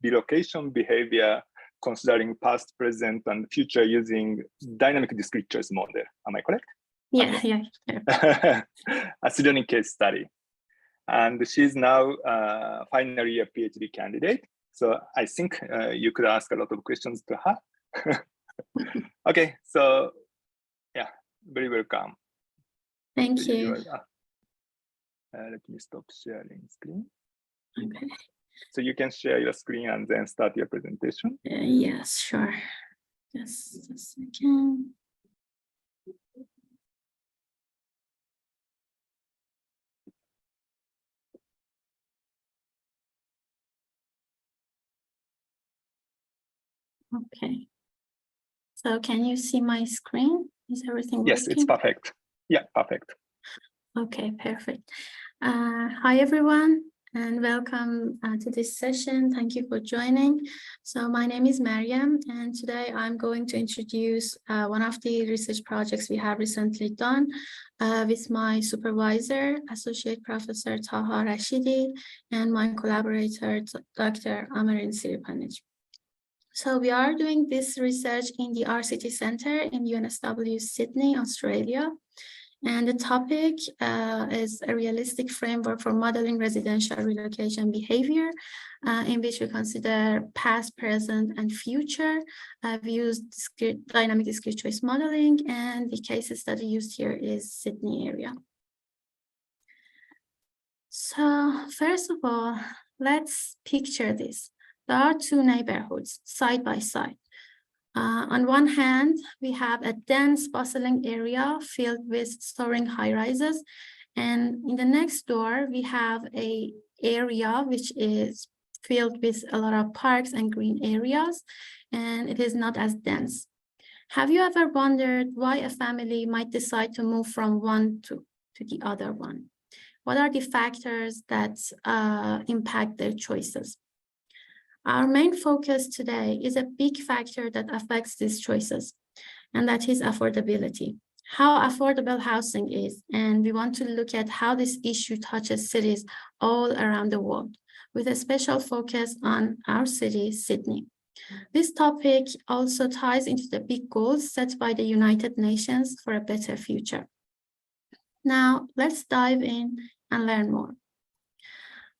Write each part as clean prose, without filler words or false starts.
relocation behavior considering past, present, and future using dynamic discrete choice model. Am I correct? Yeah, okay. yeah. A student case study. And she's now final year PhD candidate. So I think you could ask a lot of questions to her. Okay, so yeah, very welcome. Thank you. Let me stop sharing screen. Okay. So you can share your screen and then start your presentation. Yes, sure. Just a second. Okay. So can you see my screen? Is everything Yes, working? it's perfect. Yeah, perfect. Okay, perfect. Hi, everyone, and welcome to this session. Thank you for joining. So my name is Maryam, and today I'm going to introduce one of the research projects we have recently done with my supervisor, Associate Professor Taha Rashidi, and my collaborator, Dr. Amarin Siripanij. So we are doing this research in the RCT Center in UNSW Sydney, Australia. And the topic is a realistic framework for modeling residential relocation behavior, in which we consider past, present, and future. We use dynamic discrete choice modeling, and the case study used here is Sydney area. So first of all, let's picture this. There are two neighborhoods side by side. On one hand, we have a dense, bustling area filled with soaring high-rises, and in the next door, we have an area which is filled with a lot of parks and green areas, and it is not as dense. Have you ever wondered why a family might decide to move from one to the other one? What are the factors that impact their choices? Our main focus today is a big factor that affects these choices, and that is affordability. How affordable housing is, and we want to look at how this issue touches cities all around the world, with a special focus on our city, Sydney. This topic also ties into the big goals set by the United Nations for a better future. Now, let's dive in and learn more.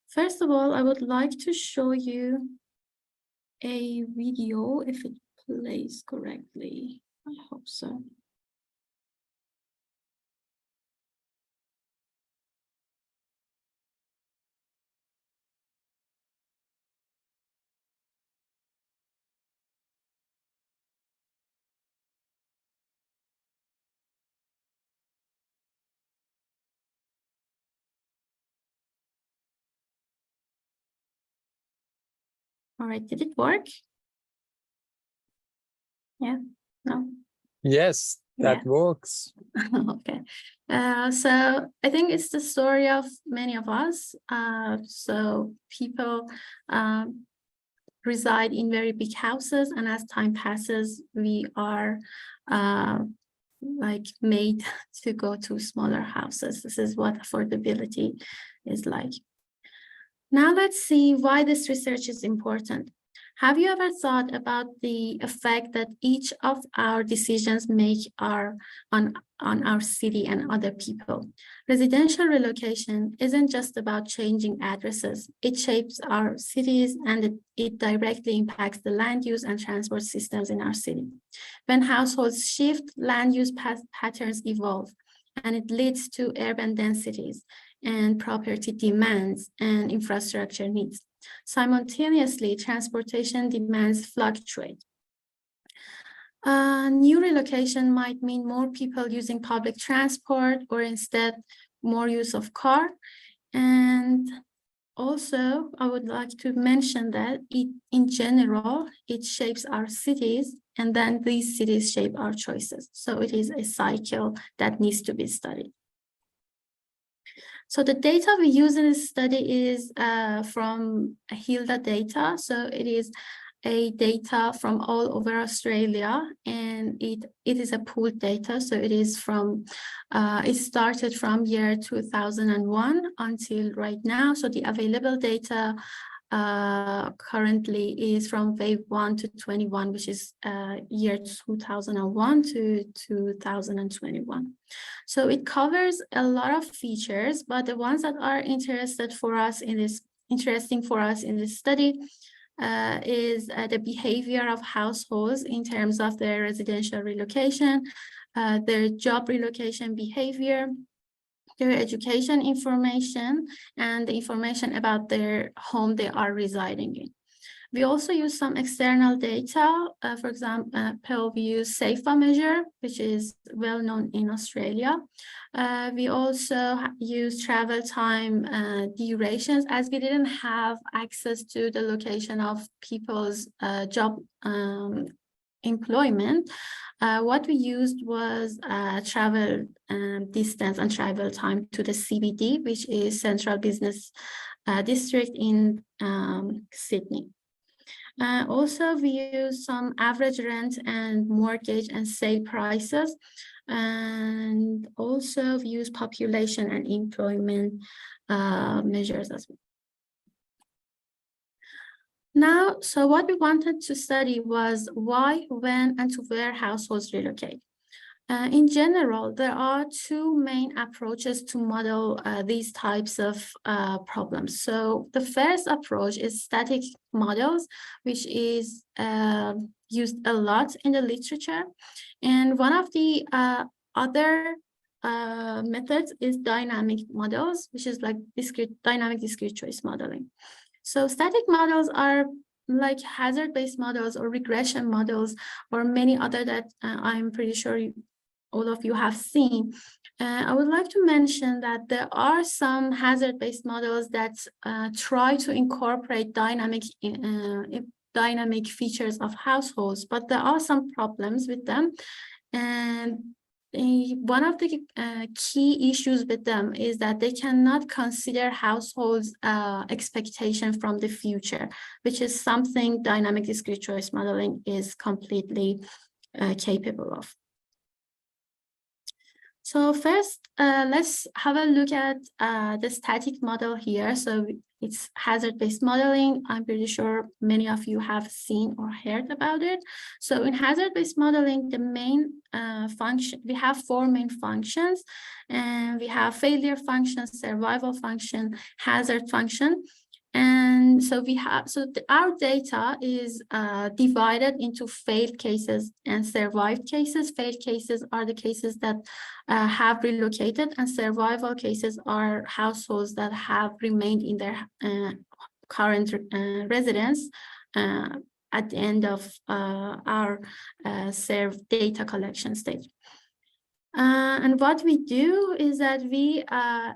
First of all, I would like to show you a video, if it plays correctly. I hope so. All right, did it work? Yeah, no? Yes, that works. Okay. So I think it's the story of many of us. So people reside in very big houses, and as time passes, we are like made to go to smaller houses. This is what affordability is like. Now let's see why this research is important. Have you ever thought about the effect that each of our decisions make on our city and other people? Residential relocation isn't just about changing addresses. It shapes our cities, and it directly impacts the land use and transport systems in our city. When households shift, land use patterns evolve, and it leads to urban densities and property demands and infrastructure needs. Simultaneously, transportation demands fluctuate. New relocation might mean more people using public transport, or instead more use of car. And also, I would like to mention that in general, it shapes our cities, and then these cities shape our choices. So it is a cycle that needs to be studied. So the data we use in this study is from HILDA data. So it is a data from all over Australia, and it is a pooled data. So it is from, it started from year 2001 until right now. So the available data currently is from wave 1 to 21, which is year 2001 to 2021. So it covers a lot of features, but the ones that are interesting for us in this study is the behavior of households in terms of their residential relocation, their job relocation behavior, their education information, and the information about their home they are residing in. We also use some external data. For example, we use SAFA measure, which is well known in Australia. We also use travel time durations, as we didn't have access to the location of people's job employment. What we used was travel distance and travel time to the CBD, which is Central Business District in Sydney. Also, we use some average rent and mortgage and sale prices. And also we use population and employment measures as well. Now, so what we wanted to study was why, when, and to where households relocate. In general, there are two main approaches to model these types of problems. So the first approach is static models, which is used a lot in the literature. And one of the other methods is dynamic models, which is like dynamic discrete choice modeling. So static models are like hazard-based models or regression models or many other that I'm pretty sure all of you have seen. I would like to mention that there are some hazard-based models that try to incorporate dynamic features of households, but there are some problems with them. And one of the key issues with them is that they cannot consider households' expectation from the future, which is something dynamic discrete choice modeling is completely capable of. So first, let's have a look at the static model here. So it's hazard-based modeling. I'm pretty sure many of you have seen or heard about it. So in hazard-based modeling, the main function, we have four main functions, and we have failure function, survival function, hazard function. And so we have, our data is divided into failed cases and survived cases. Failed cases are the cases that have relocated, and survival cases are households that have remained in their current residence at the end of our served data collection stage. And what we do is that we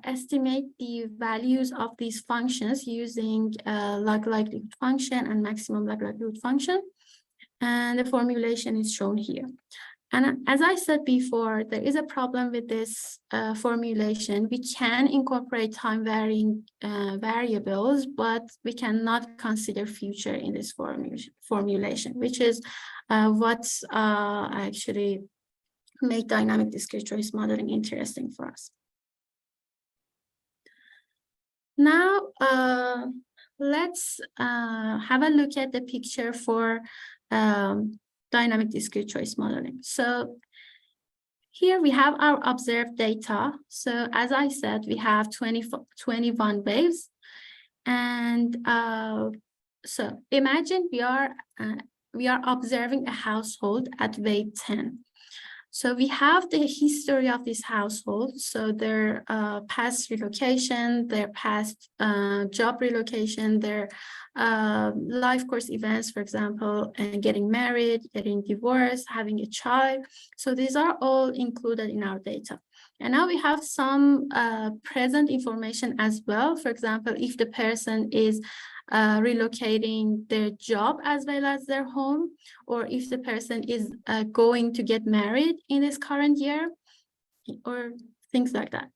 estimate the values of these functions using log likelihood function and maximum log likelihood function. And the formulation is shown here. And as I said before, there is a problem with this formulation. We can incorporate time varying variables, but we cannot consider future in this formulation, which is what's actually make dynamic discrete choice modeling interesting for us. Now, let's have a look at the picture for dynamic discrete choice modeling. So here we have our observed data. So as I said, we have 21 waves. And so imagine we are observing a household at wave 10. So we have the history of this household, so their past relocation, their past job relocation, their life course events, for example, and getting married, getting divorced, having a child. So these are all included in our data. And now we have some present information as well. For example, if the person is relocating their job as well as their home, or if the person is going to get married in this current year, or things like that.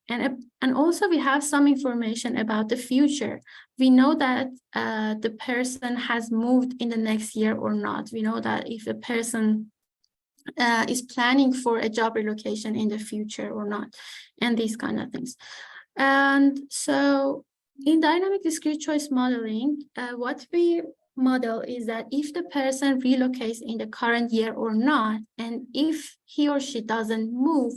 And also we have some information about the future. We know that the person has moved in the next year or not. We know that if a person is planning for a job relocation in the future or not, and these kind of things. And so In dynamic discrete choice modeling, what we model is that if the person relocates in the current year or not, and if he or she doesn't move,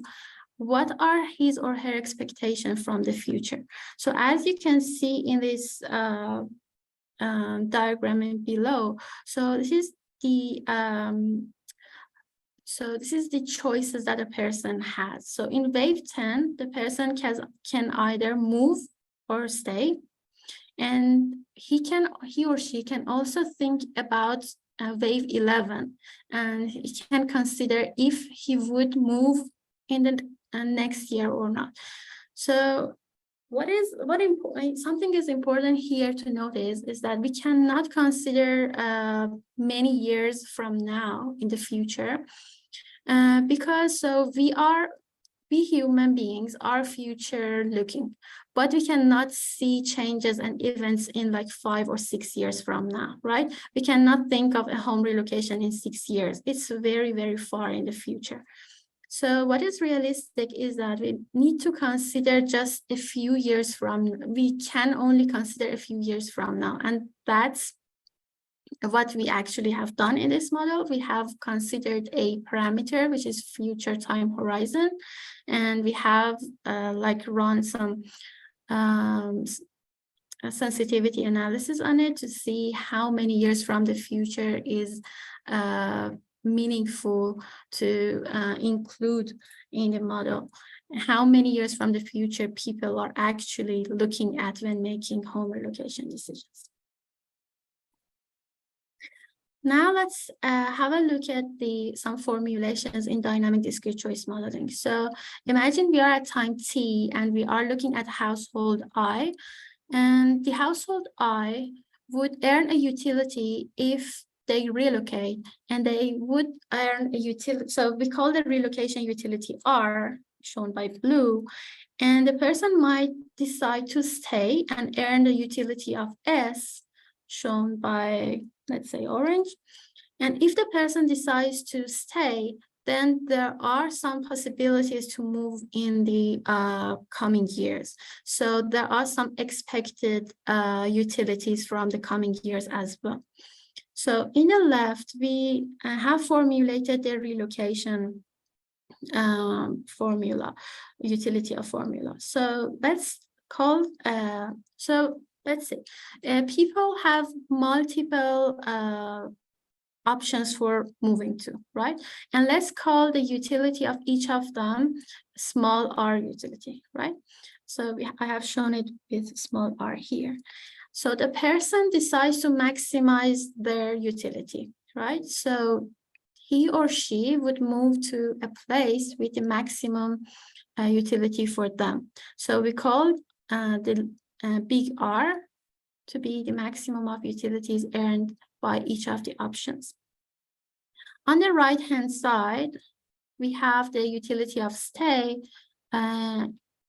what are his or her expectations from the future? So as you can see in this diagram below, so this is the choices that a person has. So in wave 10, the person can either move or stay, and he or she can also think about wave 11, and he can consider if he would move in the next year or not. So something is important here to notice is that we cannot consider many years from now in the future, because we human beings are future looking, but we cannot see changes and events in like 5 or 6 years from now, right? We cannot think of a home relocation in 6 years. It's very, very far in the future. So what is realistic is that we need to consider just a few years from, we can only consider a few years from now. And that's what we actually have done in this model. We have considered a parameter, which is future time horizon. And we have run some sensitivity analysis on it to see how many years from the future is meaningful to include in the model. How many years from the future people are actually looking at when making home relocation decisions. Now let's have a look at some formulations in dynamic discrete choice modeling. So imagine we are at time t and we are looking at household I, and the household I would earn a utility if they relocate, and they would earn a utility. So we call the relocation utility R, shown by blue, and the person might decide to stay and earn the utility of S, shown by, let's say, orange. And if the person decides to stay, then there are some possibilities to move in the coming years. So there are some expected utilities from the coming years as well. So in the left, we have formulated the relocation formula, utility of formula. So let's call, let's see, people have multiple options for moving to, right? And let's call the utility of each of them small r utility, right? So I have shown it with small r here. So the person decides to maximize their utility, right? So he or she would move to a place with the maximum utility for them. So we call the big R to be the maximum of utilities earned by each of the options. On the right-hand side, we have the utility of stay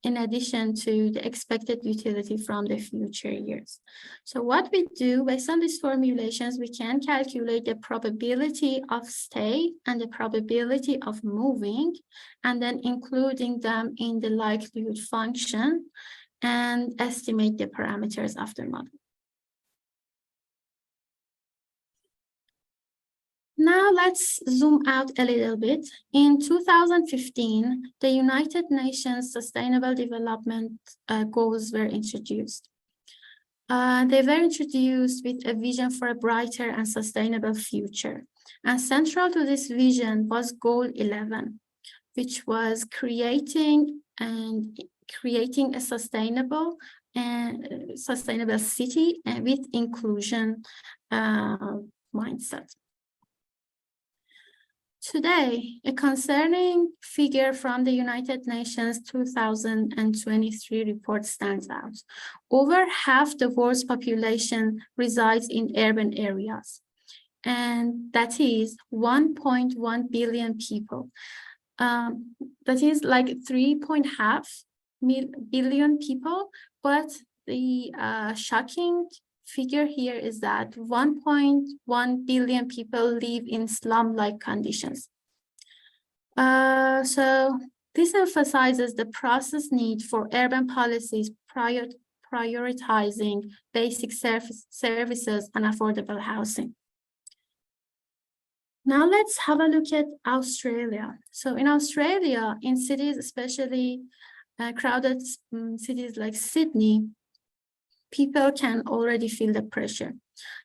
in addition to the expected utility from the future years. So what we do based on these formulations, we can calculate the probability of stay and the probability of moving, and then including them in the likelihood function and estimate the parameters of the model. Now let's zoom out a little bit. In 2015, the United Nations Sustainable Development Goals were introduced. They were introduced with a vision for a brighter and sustainable future. And central to this vision was Goal 11, which was creating a sustainable city with inclusion mindset. Today, a concerning figure from the United Nations 2023 report stands out. Over half the world's population resides in urban areas, and that is 1.1 billion people. That is like 3.5 billion people, but the shocking figure here is that 1.1 billion people live in slum-like conditions. So this emphasizes the process need for urban policies prioritizing basic services and affordable housing. Now let's have a look at Australia. So in Australia, in cities, especially crowded cities like Sydney, people can already feel the pressure.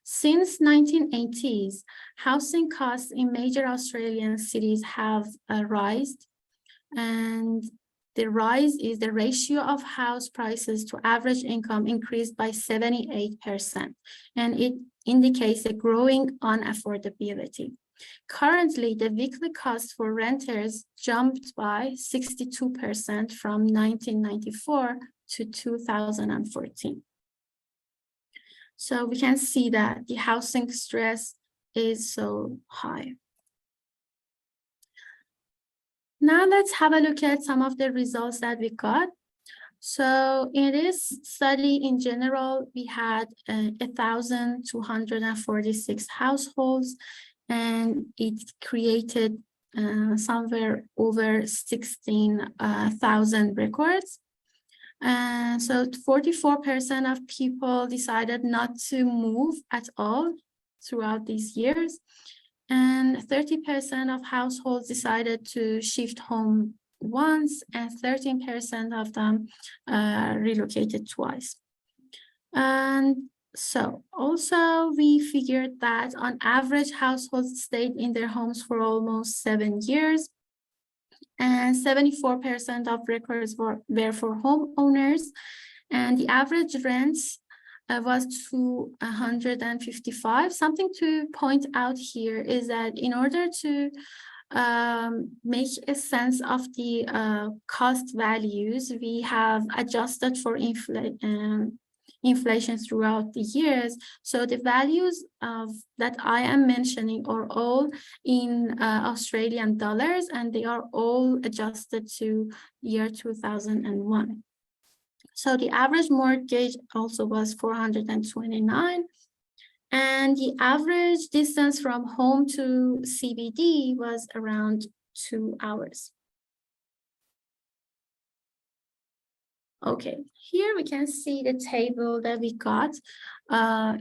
Since 1980s, housing costs in major Australian cities have risen, and the rise is the ratio of house prices to average income increased by 78%, and it indicates a growing unaffordability. Currently, the weekly cost for renters jumped by 62% from 1994 to 2014. So we can see that the housing stress is so high. Now let's have a look at some of the results that we got. So in this study in general, we had 1,246 households, and it created somewhere over 16,000 records. So 44% of people decided not to move at all throughout these years, and 30% of households decided to shift home once, and 13% of them relocated twice. And so also we figured that on average households stayed in their homes for almost 7 years, and 74% of records were for homeowners, and the average rent was $255. Something to point out here is that in order to make a sense of the cost values, we have adjusted for inflation throughout the years. So the values that I am mentioning are all in Australian dollars, and they are all adjusted to year 2001. So the average mortgage also was $429, and the average distance from home to CBD was around 2 hours. Okay, here we can see the table that we got.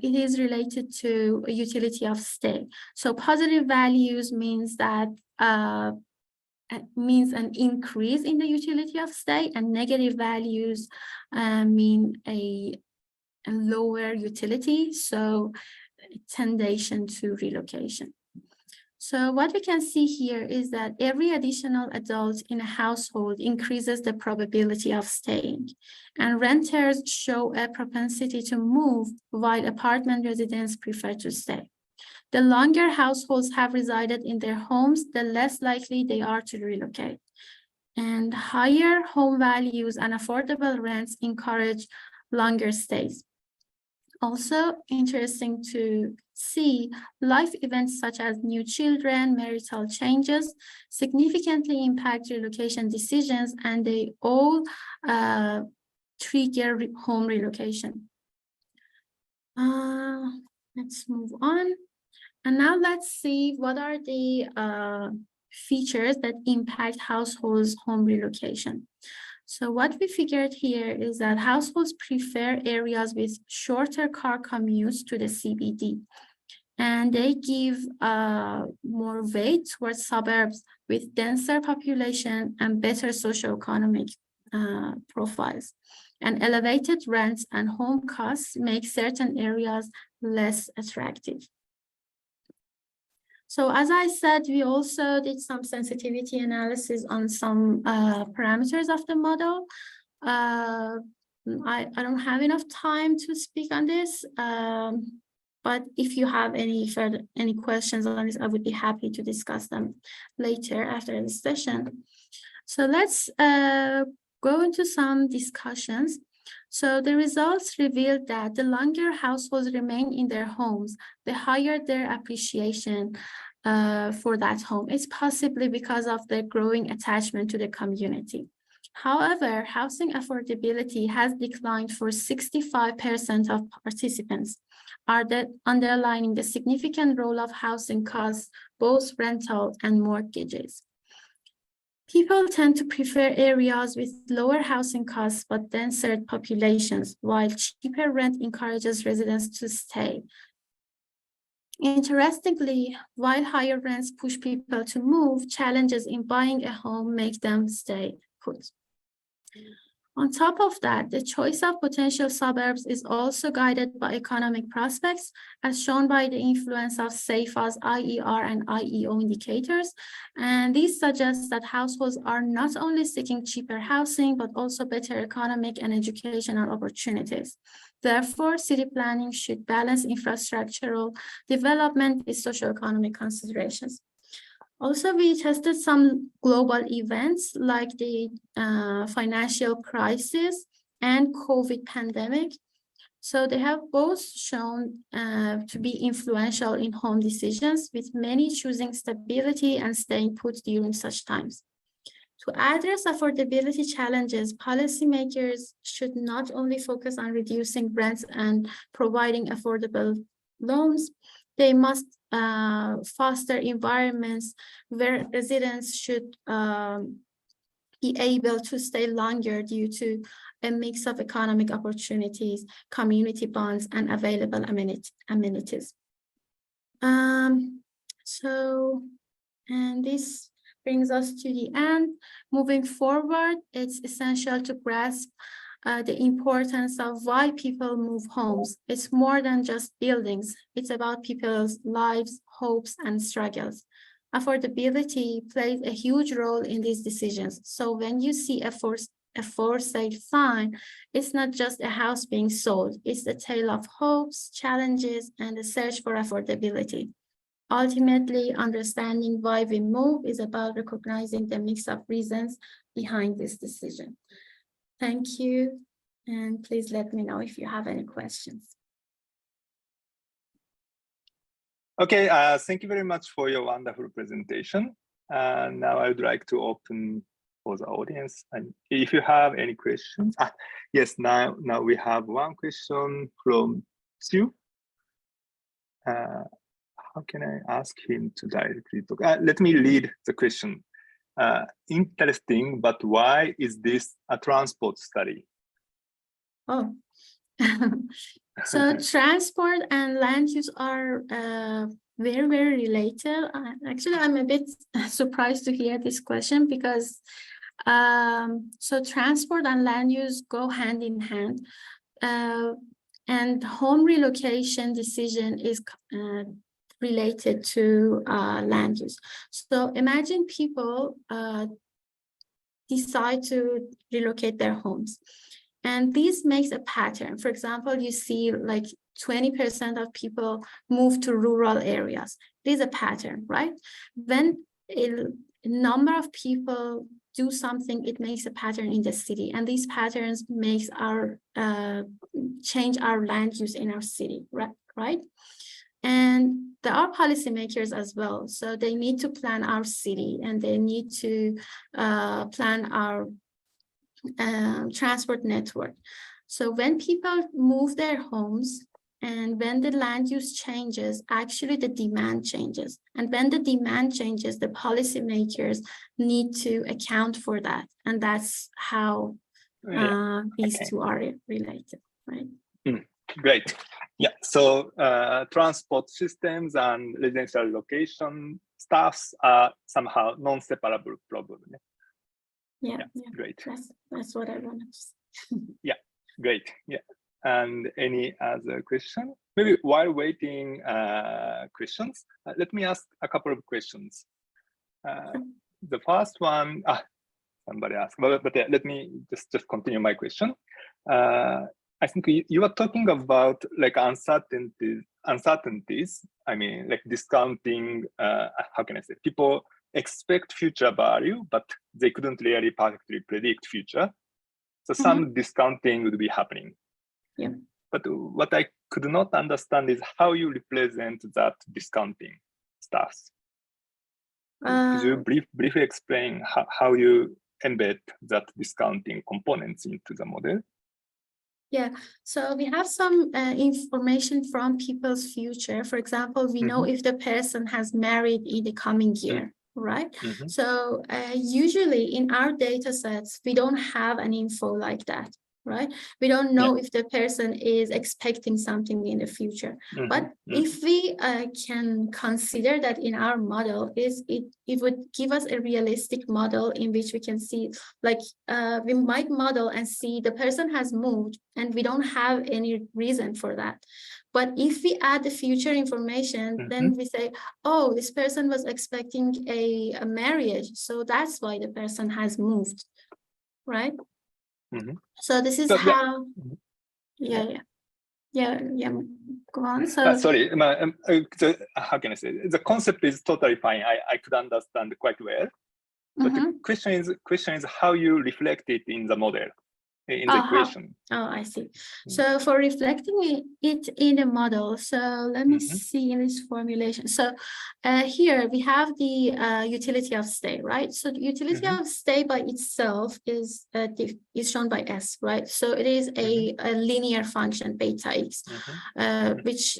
It is related to utility of stay. So positive values means that means an increase in the utility of stay, and negative values mean a lower utility, so tendency to relocation. So what we can see here is that every additional adult in a household increases the probability of staying, and renters show a propensity to move while apartment residents prefer to stay. The longer households have resided in their homes, the less likely they are to relocate. And higher home values and affordable rents encourage longer stays. Also interesting to see, life events such as new children, marital changes significantly impact relocation decisions, and they all trigger home relocation. Let's move on. And now let's see what are the features that impact households' home relocation. So what we figured here is that households prefer areas with shorter car commutes to the CBD, and they give more weight towards suburbs with denser population and better socioeconomic profiles. And elevated rents and home costs make certain areas less attractive. So as I said, we also did some sensitivity analysis on some parameters of the model. I don't have enough time to speak on this, but if you have any questions on this, I would be happy to discuss them later after the session. So let's go into some discussions. So the results revealed that the longer households remain in their homes, the higher their appreciation for that home. It's possibly because of the growing attachment to the community. However, housing affordability has declined for 65% of participants, underlining the significant role of housing costs, both rental and mortgages. People tend to prefer areas with lower housing costs but denser populations, while cheaper rent encourages residents to stay. Interestingly, while higher rents push people to move, challenges in buying a home make them stay put. On top of that, the choice of potential suburbs is also guided by economic prospects, as shown by the influence of SEIFA's IER and IEO indicators. And these suggest that households are not only seeking cheaper housing, but also better economic and educational opportunities. Therefore, city planning should balance infrastructural development with socioeconomic considerations. Also, we tested some global events like the financial crisis and COVID pandemic. So they have both shown to be influential in home decisions, with many choosing stability and staying put during such times. To address affordability challenges, policymakers should not only focus on reducing rents and providing affordable loans, they must foster environments where residents should be able to stay longer due to a mix of economic opportunities, community bonds, and available amenities. And this brings us to the end. Moving forward, it's essential to grasp the importance of why people move homes. It's more than just buildings. It's about people's lives, hopes, and struggles. Affordability plays a huge role in these decisions. So when you see a for sale sign, it's not just a house being sold. It's the tale of hopes, challenges, and the search for affordability. Ultimately, understanding why we move is about recognizing the mix of reasons behind this decision. Thank you, and please let me know if you have any questions. Okay, thank you very much for your wonderful presentation. Now I would like to open for the audience. And if you have any questions, yes, now we have one question from Sue. How can I ask him to directly talk? Let me read the question. Interesting, but why is this a transport study? Oh, so transport and land use are very, very related. Actually, I'm a bit surprised to hear this question because so transport and land use go hand in hand. And home relocation decision is related to land use. So imagine people decide to relocate their homes. And this makes a pattern. For example, you see like 20% of people move to rural areas. It is a pattern, right? When a number of people do something, it makes a pattern in the city. And these patterns makes our change our land use in our city, right? And there are policymakers as well. So they need to plan our city and they need to plan our transport network. So when people move their homes and when the land use changes, actually the demand changes. And when the demand changes, the policymakers need to account for that. And that's how these two are related, right? Great. Yeah, so transport systems and residential location staffs are somehow non-separable problem. Yeah, great. That's what I wanted to say. Yeah, great. Yeah, and any other question? Maybe while waiting questions, let me ask a couple of questions. The first one, somebody asked, but yeah, let me just continue my question. I think you were talking about like uncertainties. I mean, like discounting. How can I say? People expect future value, but they couldn't really perfectly predict future. So some discounting would be happening. Yeah. But what I could not understand is how you represent that discounting stuff. Could you briefly explain how you embed that discounting components into the model? Yeah, so we have some information from people's future. For example, we know if the person has married in the coming year, right? Mhm. So usually in our data sets, we don't have an info like that, right? We don't know if the person is expecting something in the future. Mhm. But if we can consider that in our model, it would give us a realistic model in which we can see, like we might model and see the person has moved and we don't have any reason for that. But if we add the future information, then we say, oh, this person was expecting a marriage, so that's why the person has moved, right? So this is So, how, go on. So sorry, so how can I say it? The concept is totally fine. I could understand quite well. But the question is how you reflect it in the model, in the equation. Oh, I see. So for reflecting it in a model, so let me see in this formulation. So here we have the utility of stay, right? So the utility of stay by itself is shown by S, right? So it is a linear function, beta x, which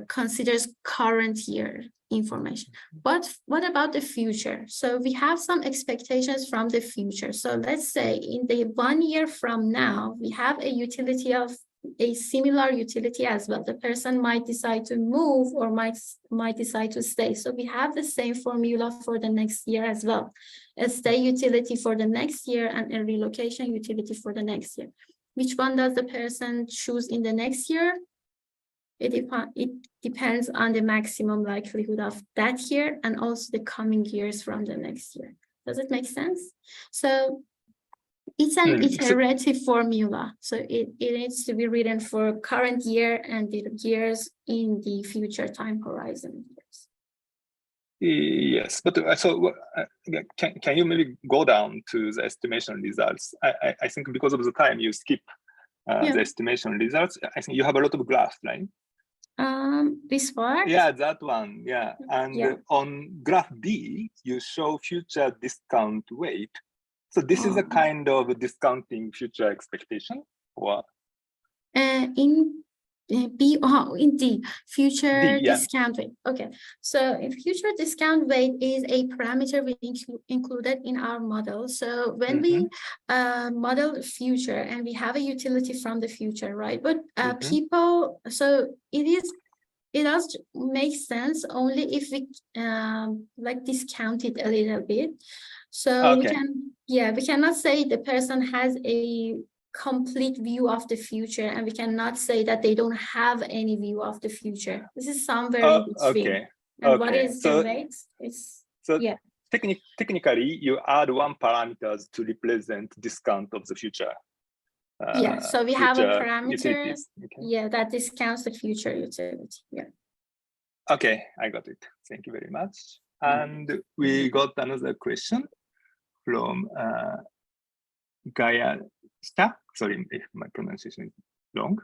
considers current year information. But what about the future? So we have some expectations from the future. So let's say in the 1 year from now, we have a utility of a similar utility as well. The person might decide to move or might decide to stay. So we have the same formula for the next year as well. A stay utility for the next year and a relocation utility for the next year. Which one does the person choose in the next year? It depends on the maximum likelihood of that year and also the coming years from the next year. Does it make sense? So it's an iterative formula. So it needs to be written for current year and the years in the future time horizon. Yes, but so can you maybe go down to the estimation results? I think because of the time you skip the estimation results. I think you have a lot of graphs, right? This part? Yeah, that one. Yeah, and on graph D, you show future discount weight. So this is a kind of discounting future expectation, or in B, in D, future discount rate. Okay, so in future discount rate is a parameter we included in our model. So when we model the future and we have a utility from the future, right? But people, so it does make sense only if we like discount it a little bit. So we cannot say the person has a complete view of the future, and we cannot say that they don't have any view of the future. This is somewhere in between. And what is the weight? Technically, you add one parameter to represent discount of the future. So we have a parameter, that discounts the future utility. Okay, I got it. Thank you very much. And we got another question from Gaia. Sorry if my pronunciation is wrong.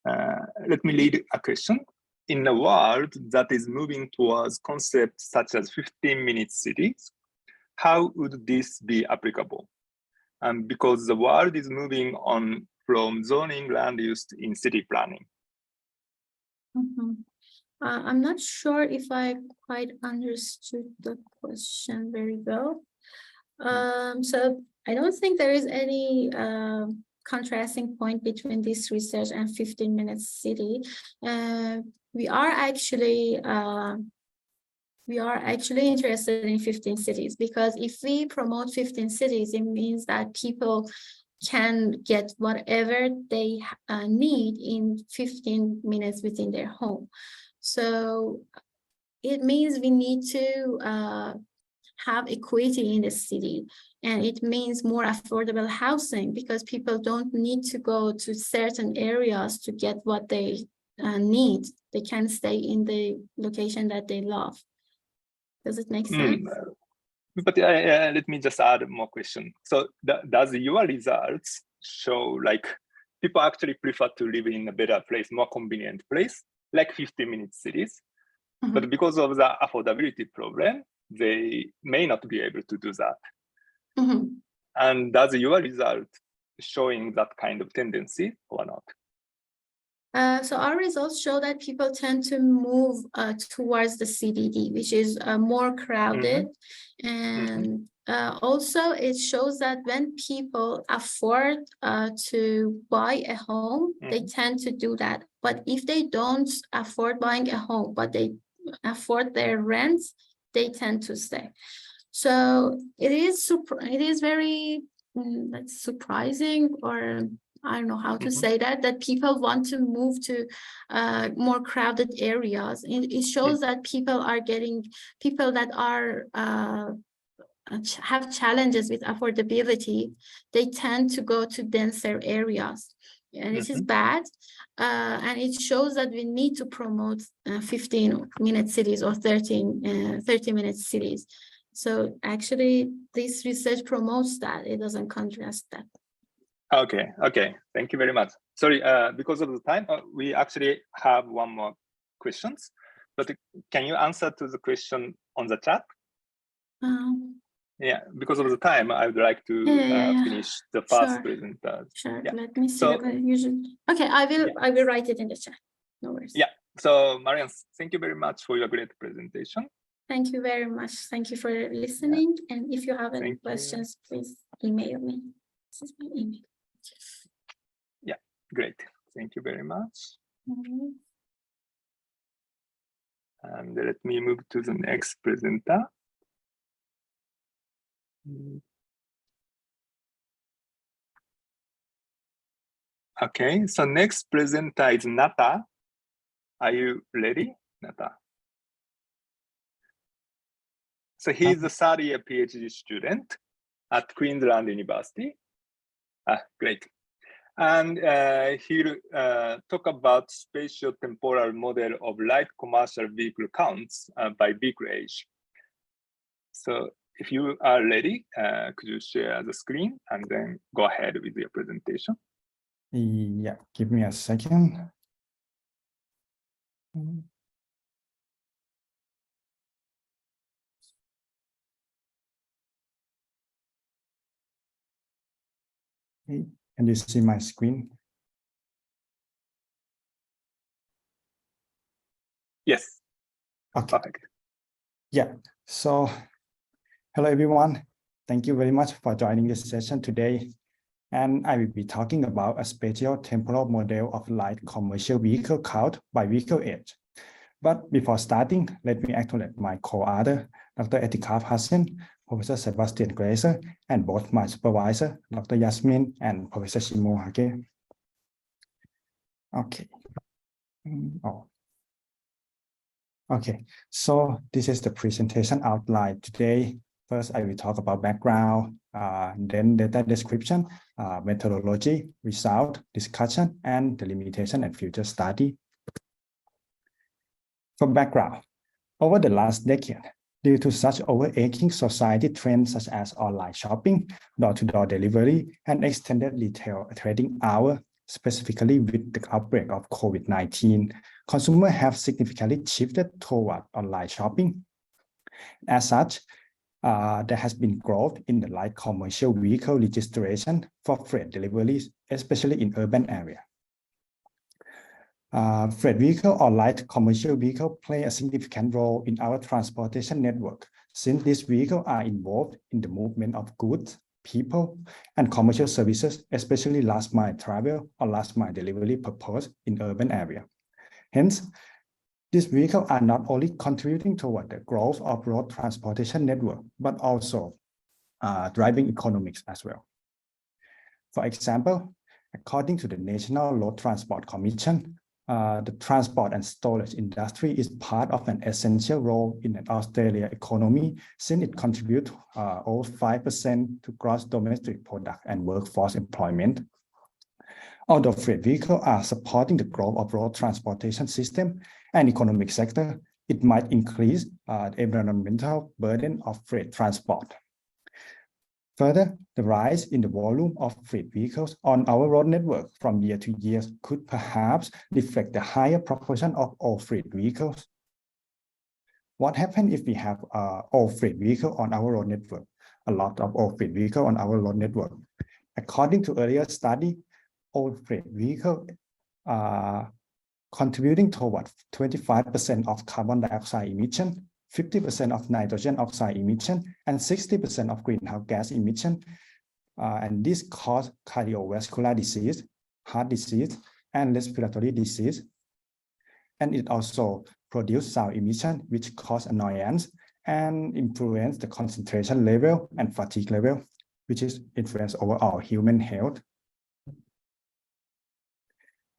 Let me read a question. In a world that is moving towards concepts such as 15-minute cities, how would this be applicable? And because the world is moving on from zoning land use in city planning. I'm not sure if I quite understood the question very well. So I don't think there is any contrasting point between this research and 15-minute city. We are actually interested in 15 cities because if we promote 15 cities, it means that people can get whatever they need in 15 minutes within their home. So it means we need to have equity in the city, and it means more affordable housing because people don't need to go to certain areas to get what they need. They can stay in the location that they love. Does it make sense? But let me just add more question. So does your results show like people actually prefer to live in a better place, more convenient place, like 15-minute cities? But because of the affordability problem, they may not be able to do that. And does your result showing that kind of tendency or not? So our results show that people tend to move towards the CBD, which is more crowded. And also it shows that when people afford to buy a home, they tend to do that. But if they don't afford buying a home, but they afford their rents, they tend to stay. So it is very surprising, or I don't know how to say that people want to move to more crowded areas. It shows that people that are have challenges with affordability, they tend to go to denser areas. And this is bad. And it shows that we need to promote 15-minute cities or 30-minute cities. So actually, this research promotes that. It doesn't contrast that. Okay. Thank you very much. Sorry, because of the time, we actually have one more questions. But can you answer to the question on the chat? Yeah, because of the time, I would like to finish the first presenter. Sure. Yeah. Let me see. Okay, I will write it in the chat. No worries. Yeah. So, Maryam, thank you very much for your great presentation. Thank you very much. Thank you for listening. Yeah. And if you have any questions, please email me. This is my email. Yeah, great. Thank you very much. And let me move to the next presenter. Okay, so next presenter is Nata. Are you ready, Nata? So he's a third-year PhD student at Queensland University. Great. And he'll talk about spatiotemporal model of light commercial vehicle counts by vehicle age. So if you are ready, could you share the screen and then go ahead with your presentation? Yeah, give me a second. Okay. Can you see my screen? Yes. Okay. Perfect. Yeah. So, hello everyone. Thank you very much for joining this session today. And I will be talking about a spatiotemporal model of light commercial vehicle count by vehicle age. But before starting, let me acknowledge my co-author, Dr. Etikaf Hassan, Professor Sebastian Glaser, and both my supervisor, Dr. Yasmin and Professor Shimo Hage. Okay. Okay, so this is the presentation outline today. First, I will talk about background, then data description, methodology, result, discussion, and the limitation and future study. For background, over the last decade, due to such overarching society trends such as online shopping, door-to-door delivery, and extended retail trading hours, specifically with the outbreak of COVID-19, consumers have significantly shifted toward online shopping. As such, there has been growth in the light commercial vehicle registration for freight deliveries, especially in urban areas. Freight vehicle or light commercial vehicle play a significant role in our transportation network, since these vehicles are involved in the movement of goods, people, and commercial services, especially last mile travel or last mile delivery purpose in urban areas. Hence, these vehicles are not only contributing toward the growth of road transportation network, but also driving economics as well. For example, according to the National Road Transport Commission, the transport and storage industry is part of an essential role in an Australian economy, since it contributes over 5% to gross domestic product and workforce employment. Although freight vehicles are supporting the growth of road transportation system and economic sector, it might increase the environmental burden of freight transport. Further, the rise in the volume of freight vehicles on our road network from year to year could perhaps reflect the higher proportion of all freight vehicles. What happens if we have all freight vehicles on our road network? A lot of all freight vehicles on our road network. According to earlier study, all freight vehicles contributing toward 25% of carbon dioxide emission, 50% of nitrogen oxide emission, and 60% of greenhouse gas emission. And this causes cardiovascular disease, heart disease, and respiratory disease. And it also produces sound emission, which cause annoyance and influence the concentration level and fatigue level, which is influence over our human health.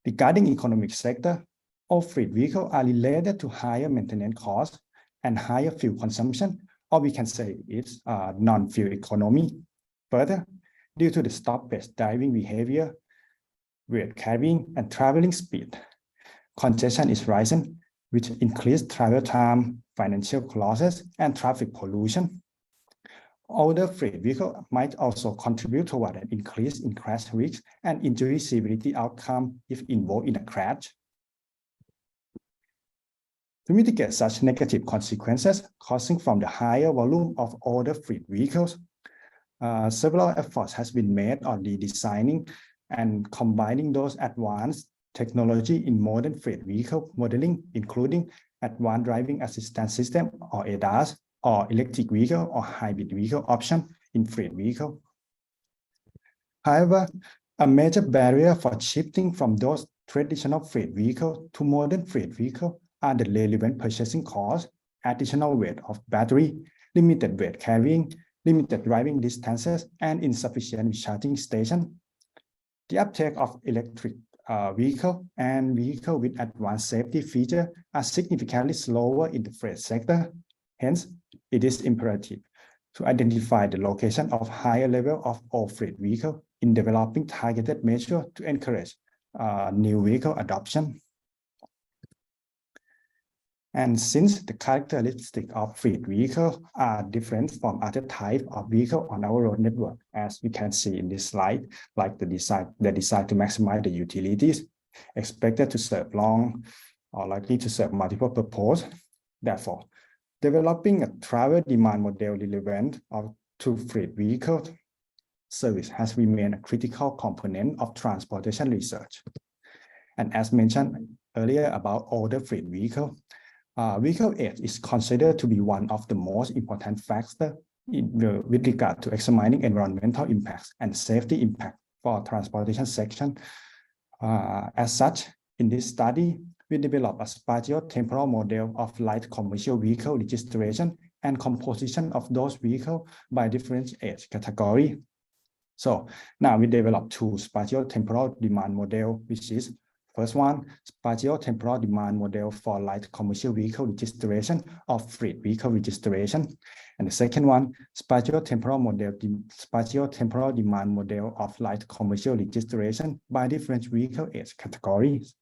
Regarding economic sector, off-grid vehicles are related to higher maintenance costs and higher fuel consumption, or we can say it's non-fuel economy. Further, due to the stop-based driving behavior, weight carrying, and traveling speed, congestion is rising, which increases travel time, financial losses, and traffic pollution. Older freight vehicles might also contribute toward an increase in crash risk and injury severity outcome if involved in a crash. To mitigate such negative consequences causing from the higher volume of older freight vehicles, several efforts has been made on redesigning and combining those advanced technology in modern freight vehicle modeling, including advanced driving assistance system or ADAS, or electric vehicle or hybrid vehicle option in freight vehicle. However, a major barrier for shifting from those traditional freight vehicles to modern freight vehicles are the relevant purchasing costs, additional weight of battery, limited weight carrying, limited driving distances, and insufficient charging station. The uptake of electric vehicle and vehicle with advanced safety features are significantly slower in the freight sector. Hence, it is imperative to identify the location of higher level of off-freight vehicle in developing targeted measures to encourage new vehicle adoption. And since the characteristics of freight vehicles are different from other types of vehicles on our road network, as we can see in this slide, like the design to maximize the utilities, expected to serve long or likely to serve multiple purposes. Therefore, developing a travel demand model relevant to freight vehicle service has remained a critical component of transportation research. And as mentioned earlier about older freight vehicle, vehicle age is considered to be one of the most important factors with regard to examining environmental impacts and safety impact for transportation section. As such, in this study, we developed a spatiotemporal model of light commercial vehicle registration and composition of those vehicles by different age category. So now we developed two spatiotemporal demand model, which is first one, spatiotemporal demand model for light commercial vehicle registration of freight vehicle registration. And the second one, spatiotemporal demand model of light commercial registration by different vehicle age categories.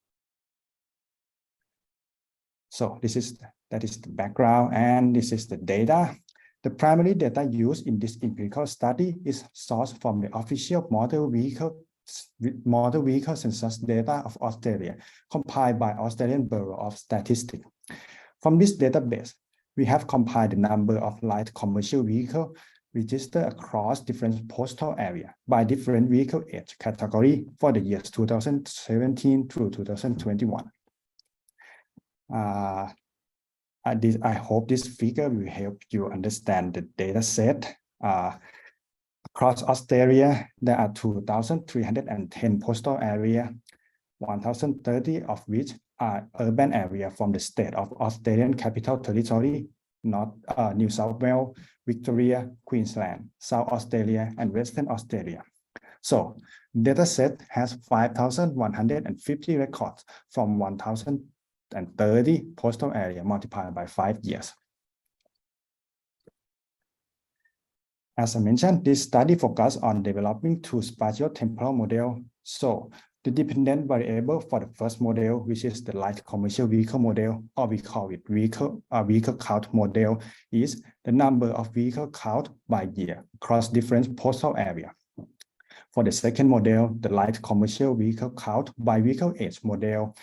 So that is the background, and this is the data. The primary data used in this empirical study is sourced from the official motor vehicle census data of Australia, compiled by Australian Bureau of Statistics. From this database, we have compiled the number of light commercial vehicles registered across different postal areas by different vehicle age category for the years 2017 through 2021. I hope this figure will help you understand the data set. Across Australia, there are 2,310 postal areas, 1,030 of which are urban areas from the state of Australian Capital Territory, New South Wales, Victoria, Queensland, South Australia, and Western Australia. So, data set has 5,150 records from 1,030 postal area multiplied by 5 years. As I mentioned, this study focused on developing two spatiotemporal models. So the dependent variable for the first model, which is the light commercial vehicle model, or we call it vehicle count model, is the number of vehicle count by year across different postal areas. For the second model, the light commercial vehicle count by vehicle age model,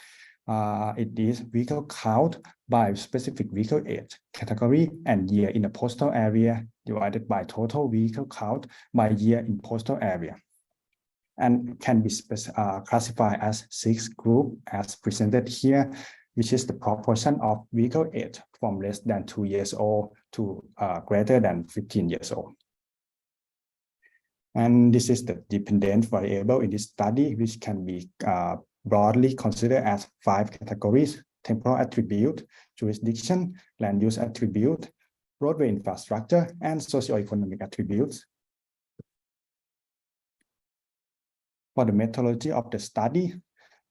it is vehicle count by specific vehicle age category and year in the postal area divided by total vehicle count by year in postal area. and can be classified as 6 groups as presented here, which is the proportion of vehicle age from less than 2 years old to greater than 15 years old. And this is the dependent variable in this study, which can be broadly considered as 5 categories: temporal attribute, jurisdiction, land use attribute, roadway infrastructure, and socioeconomic attributes. For the methodology of the study,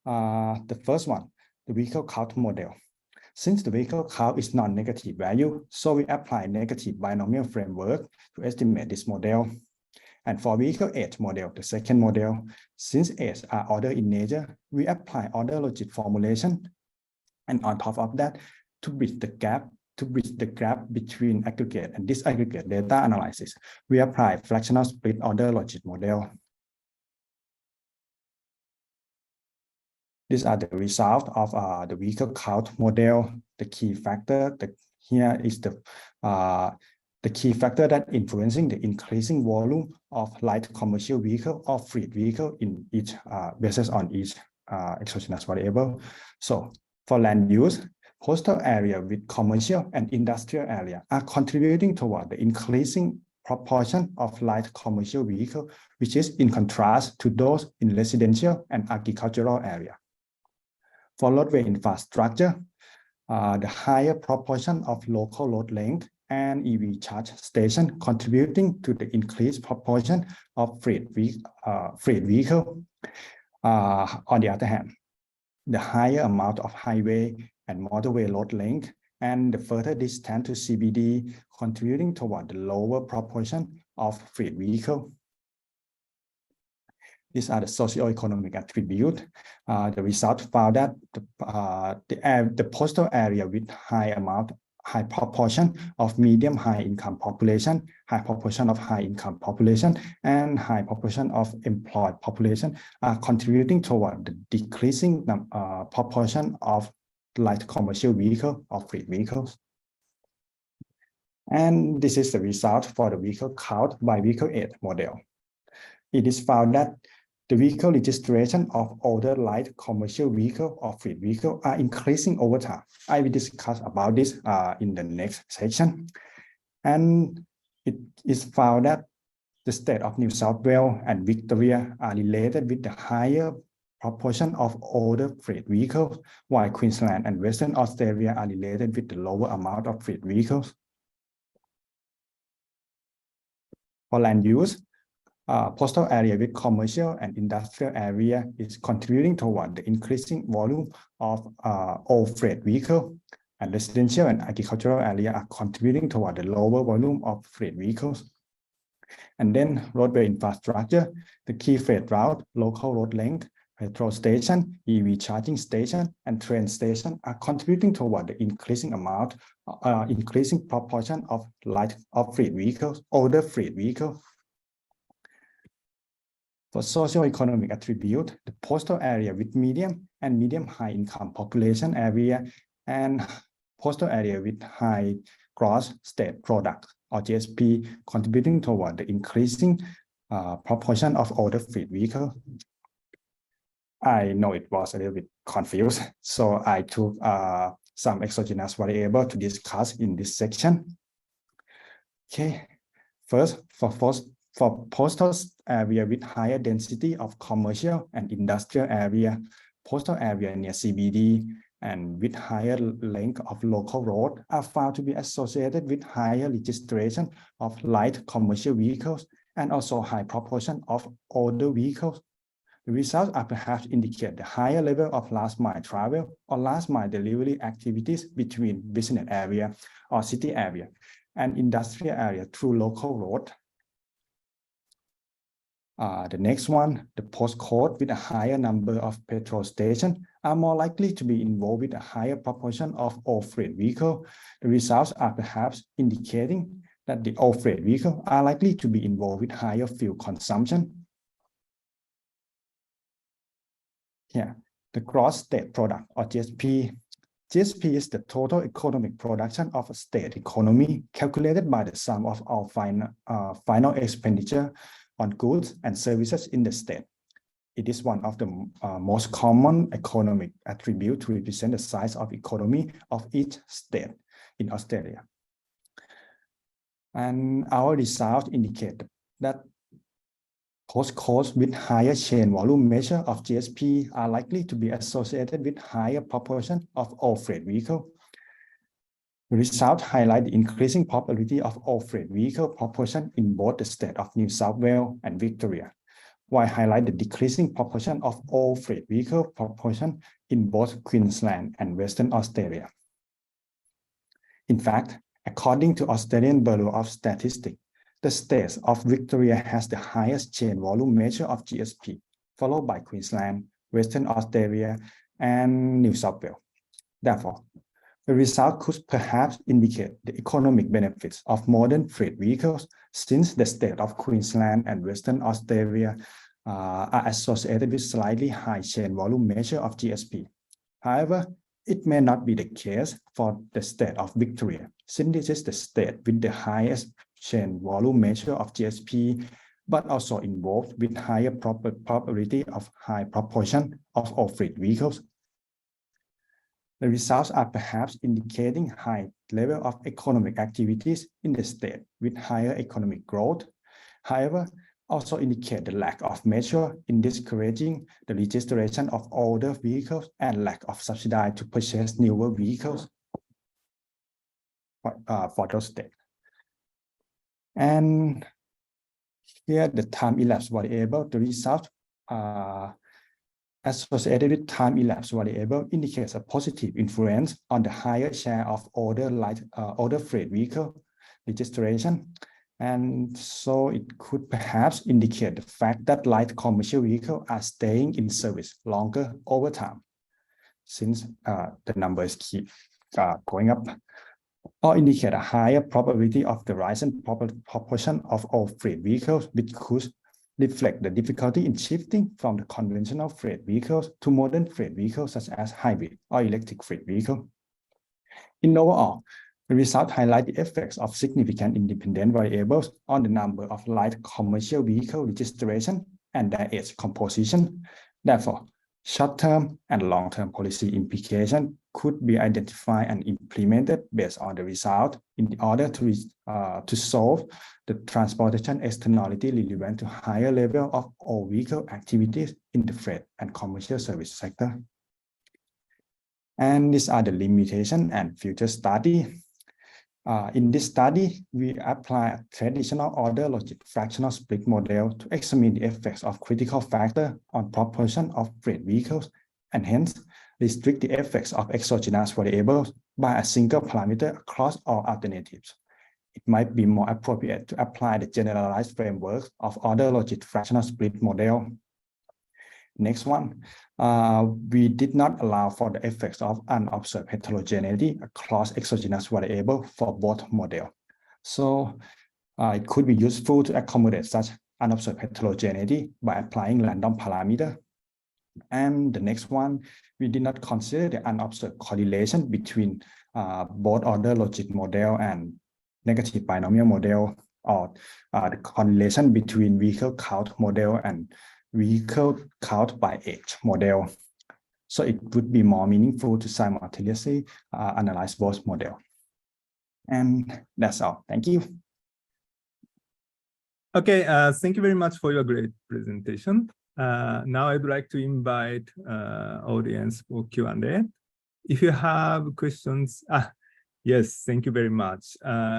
the first one, the vehicle count model. Since the vehicle count is non-negative value, so we apply negative binomial framework to estimate this model. And for vehicle age model, the second model, since age are ordered in nature, we apply order logic formulation. And on top of that, to bridge the gap between aggregate and disaggregate data analysis, we apply fractional split order logic model. These are the results of the vehicle count model. The key factor here is the key factor that influencing the increasing volume of light commercial vehicle or fleet vehicle in each basis on each exogenous variable. So for land use, coastal area with commercial and industrial area are contributing toward the increasing proportion of light commercial vehicle, which is in contrast to those in residential and agricultural area. For roadway infrastructure, the higher proportion of local road length and EV charge station contributing to the increased proportion of freight vehicle. On the other hand, the higher amount of highway and motorway road length and the further distance to CBD contributing toward the lower proportion of freight vehicle. These are the socioeconomic attributes. The result found that the postal area with high proportion of medium high income population, high proportion of high income population, and high proportion of employed population are contributing toward the decreasing proportion of light commercial vehicle or fleet vehicles. And this is the result for the vehicle count by vehicle age model. It is found that the vehicle registration of older light commercial vehicle or fleet vehicle are increasing over time. I will discuss about this in the next section. And it is found that the state of New South Wales and Victoria are related with the higher proportion of older freight vehicles, while Queensland and Western Australia are related with the lower amount of freight vehicles. For land use, postal area with commercial and industrial area is contributing toward the increasing volume of old freight vehicle, and residential and agricultural area are contributing toward the lower volume of freight vehicles. And then roadway infrastructure, the key freight route, local road length, petrol station, EV charging station, and train station are contributing toward the increasing proportion of freight vehicles, older freight vehicles. For socioeconomic attribute, the postal area with medium and medium high income population area and postal area with high gross state product or GSP contributing toward the increasing proportion of older fleet vehicles. I know it was a little bit confused, so I took some exogenous variable to discuss in this section. Okay, first for postal area with higher density of commercial and industrial area, postal area near CBD, and with higher length of local road are found to be associated with higher registration of light commercial vehicles and also high proportion of older vehicles. The results are perhaps indicate the higher level of last mile travel or last mile delivery activities between business area or city area and industrial area through local road. The next one, the postcode with a higher number of petrol stations are more likely to be involved with a higher proportion of old freight vehicle. The results are perhaps indicating that the old freight vehicle are likely to be involved with higher fuel consumption. Here, the gross state product or GSP. GSP is the total economic production of a state economy calculated by the sum of all final expenditure on goods and services in the state. It is one of the most common economic attribute to represent the size of economy of each state in Australia. And our results indicate that postcodes with higher chain volume measure of GSP are likely to be associated with higher proportion of all freight vehicles. The results highlight the increasing popularity of all freight vehicle proportion in both the state of New South Wales and Victoria, while highlight the decreasing proportion of all freight vehicle proportion in both Queensland and Western Australia. In fact, according to Australian Bureau of Statistics, the state of Victoria has the highest chain volume measure of GSP, followed by Queensland, Western Australia, and New South Wales. Therefore, the result could perhaps indicate the economic benefits of modern freight vehicles, since the state of Queensland and Western Australia are associated with slightly high chain volume measure of GSP. However, it may not be the case for the state of Victoria, since this is the state with the highest chain volume measure of GSP, but also involved with higher probability of high proportion of all freight vehicles. The results are perhaps indicating high level of economic activities in the state with higher economic growth. However, also indicate the lack of measure in discouraging the registration of older vehicles and lack of subsidy to purchase newer vehicles for those states. And here the time elapse variable, the result associated with time elapse variable indicates a positive influence on the higher share of older freight vehicle registration. And so it could perhaps indicate the fact that light commercial vehicles are staying in service longer over time, since the numbers keep going up, or indicate a higher probability of the rising proportion of all freight vehicles, which could reflect the difficulty in shifting from the conventional freight vehicles to modern freight vehicles such as hybrid or electric freight vehicles. In overall, the results highlight the effects of significant independent variables on the number of light commercial vehicle registration and their age composition. Therefore, short-term and long-term policy implications could be identified and implemented based on the result in order to solve the transportation externality relevant to higher level of all vehicle activities in the freight and commercial service sector. And these are the limitations and future study. In this study, we apply a traditional order logic fractional split model to examine the effects of critical factor on proportion of freight vehicles, and hence restrict the effects of exogenous variables by a single parameter across all alternatives. It might be more appropriate to apply the generalized framework of order logic fractional split model. Next one, we did not allow for the effects of unobserved heterogeneity across exogenous variables for both models. So it could be useful to accommodate such unobserved heterogeneity by applying random parameter. And the next one, we did not consider the unobserved correlation between both order logic model and negative binomial model, or the correlation between vehicle count model and vehicle count by age model. So it would be more meaningful to simultaneously analyze both models. And that's all. Thank you. Okay, thank you very much for your great presentation. Now I'd like to invite audience for Q&A. If you have questions, yes, thank you very much.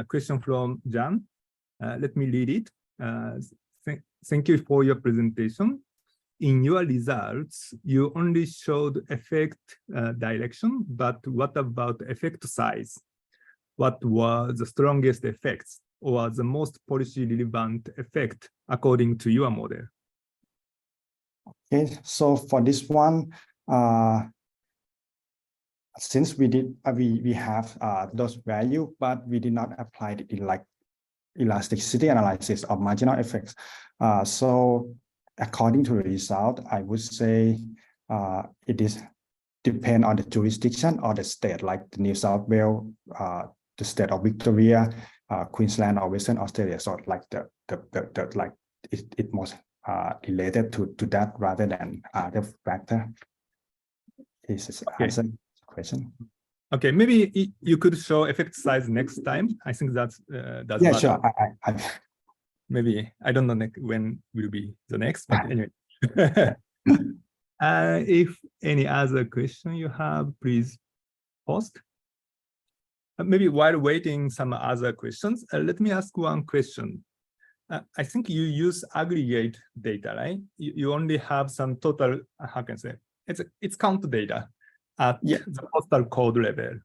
Question from Jan. Let me read it. Thank you for your presentation. In your results, you only showed effect direction, but what about effect size? What was the strongest effects or the most policy relevant effect according to your model? Okay, so for this one, since we have those values, but we did not apply the elasticity analysis of marginal effects. So according to the result, I would say it is depend on the jurisdiction or the state, like the New South Wales, the state of Victoria, Queensland, or Western Australia. So like it most related to that rather than other factor. This is answer the question. Okay, maybe you could show effect size next time. I think that's yeah, matter. sure. Maybe I don't know when will be the next, but anyway. If any other question you have, please post. Maybe while waiting some other questions, let me ask one question. I think you use aggregate data, right? You only have some total, how can I say, it's count data at the postal code level.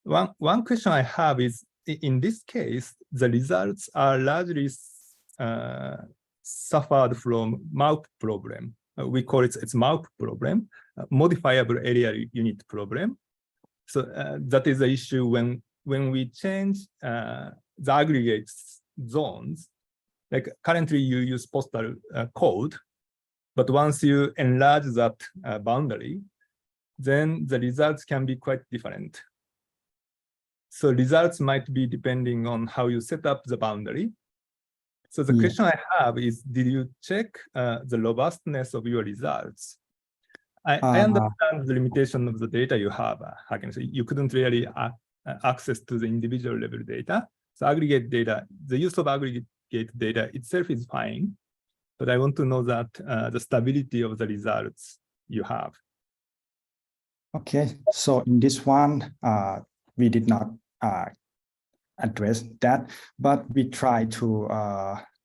One question I have is, in this case, the results are largely suffered from MAUP problem. We call it's MAUP problem, modifiable area unit problem. So that is the issue when we change the aggregate zones. Like currently you use postal code, but once you enlarge that boundary, then the results can be quite different. So results might be depending on how you set up the boundary. So the question I have is, did you check the robustness of your results? I understand the limitation of the data you have. How can I say, you couldn't really access to the individual level data. So aggregate data, the use of aggregate data itself is fine, but I want to know that the stability of the results you have. Okay, so in this one, we did not address that, but we try to,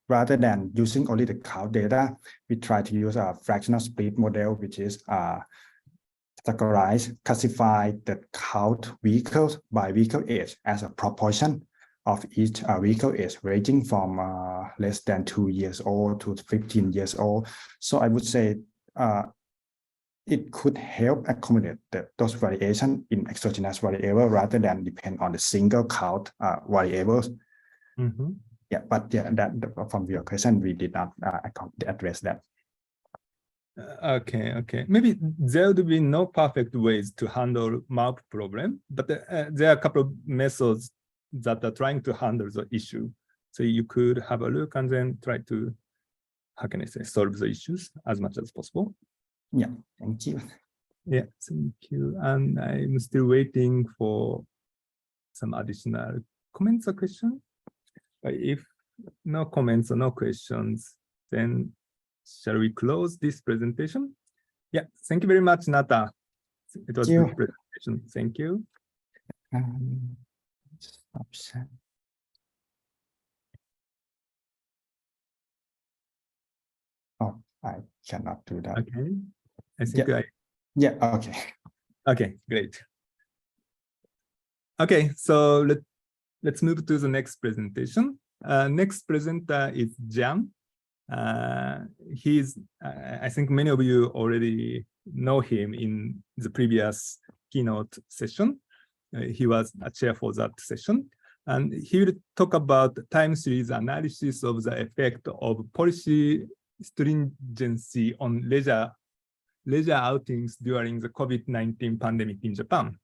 rather than using only the count data, we try to use a fractional split model, which is categorize, classify the count vehicles by vehicle age as a proportion of each vehicle age, ranging from less than 2 years old to 15 years old. So I would say it could help accommodate those variations in exogenous variable rather than depend on the single count variables. Mm-hmm. Yeah, but yeah, that from your question, we did not address that. Okay. Maybe there would be no perfect ways to handle MAUP problem, but there are a couple of methods that are trying to handle the issue. So you could have a look and then try to, how can I say, solve the issues as much as possible. Yeah, thank you. Yeah, thank you. And I'm still waiting for some additional comments or questions. But if no comments or no questions, then shall we close this presentation? Yeah, thank you very much, Nata. It was a good presentation. Thank you. Stop share. Oh, I cannot do that. Okay. I think okay. Okay, great. Okay, so let's move to the next presentation. Next presenter is Gian. He's, I think many of you already know him in the previous keynote session. He was a chair for that session. And he will talk about time series analysis of the effect of policy stringency on leisure outings during the COVID-19 pandemic in Japan.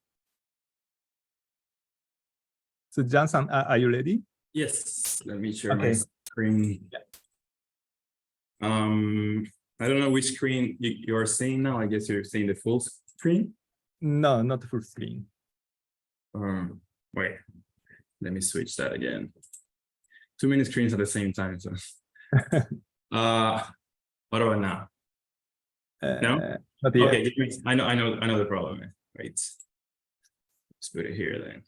So Gian-san, are you ready? Yes, let me share my screen. Yeah. I don't know which screen you are seeing now. I guess you're seeing the full screen? No, not the full screen. Wait, let me switch that again. Too many screens at the same time. So what about now? No? Okay, I know the problem. Right. Let's put it here then.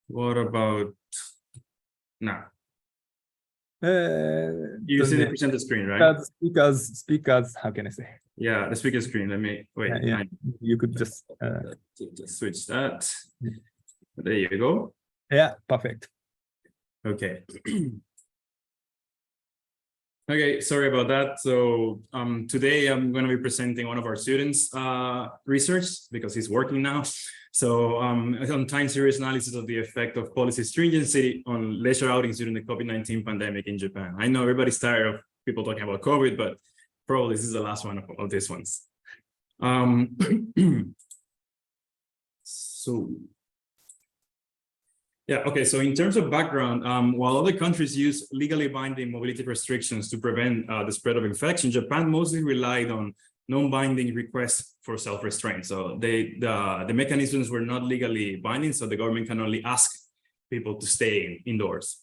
What about now? You see the presenter screen, right? Speakers, how can I say? Yeah, the speaker screen. Let me wait. Yeah, you could just switch that. There you go. Yeah, perfect. Okay. Okay, sorry about that. So today I'm going to be presenting one of our students' research because he's working now. So on time series analysis of the effect of policy stringency on leisure outings during the COVID-19 pandemic in Japan. I know everybody's tired of people talking about COVID, but probably this is the last one of these ones. So Yeah, okay, so in terms of background, while other countries use legally binding mobility restrictions to prevent the spread of infection, Japan mostly relied on non-binding requests for self-restraint. So the mechanisms were not legally binding, so the government can only ask people to stay indoors.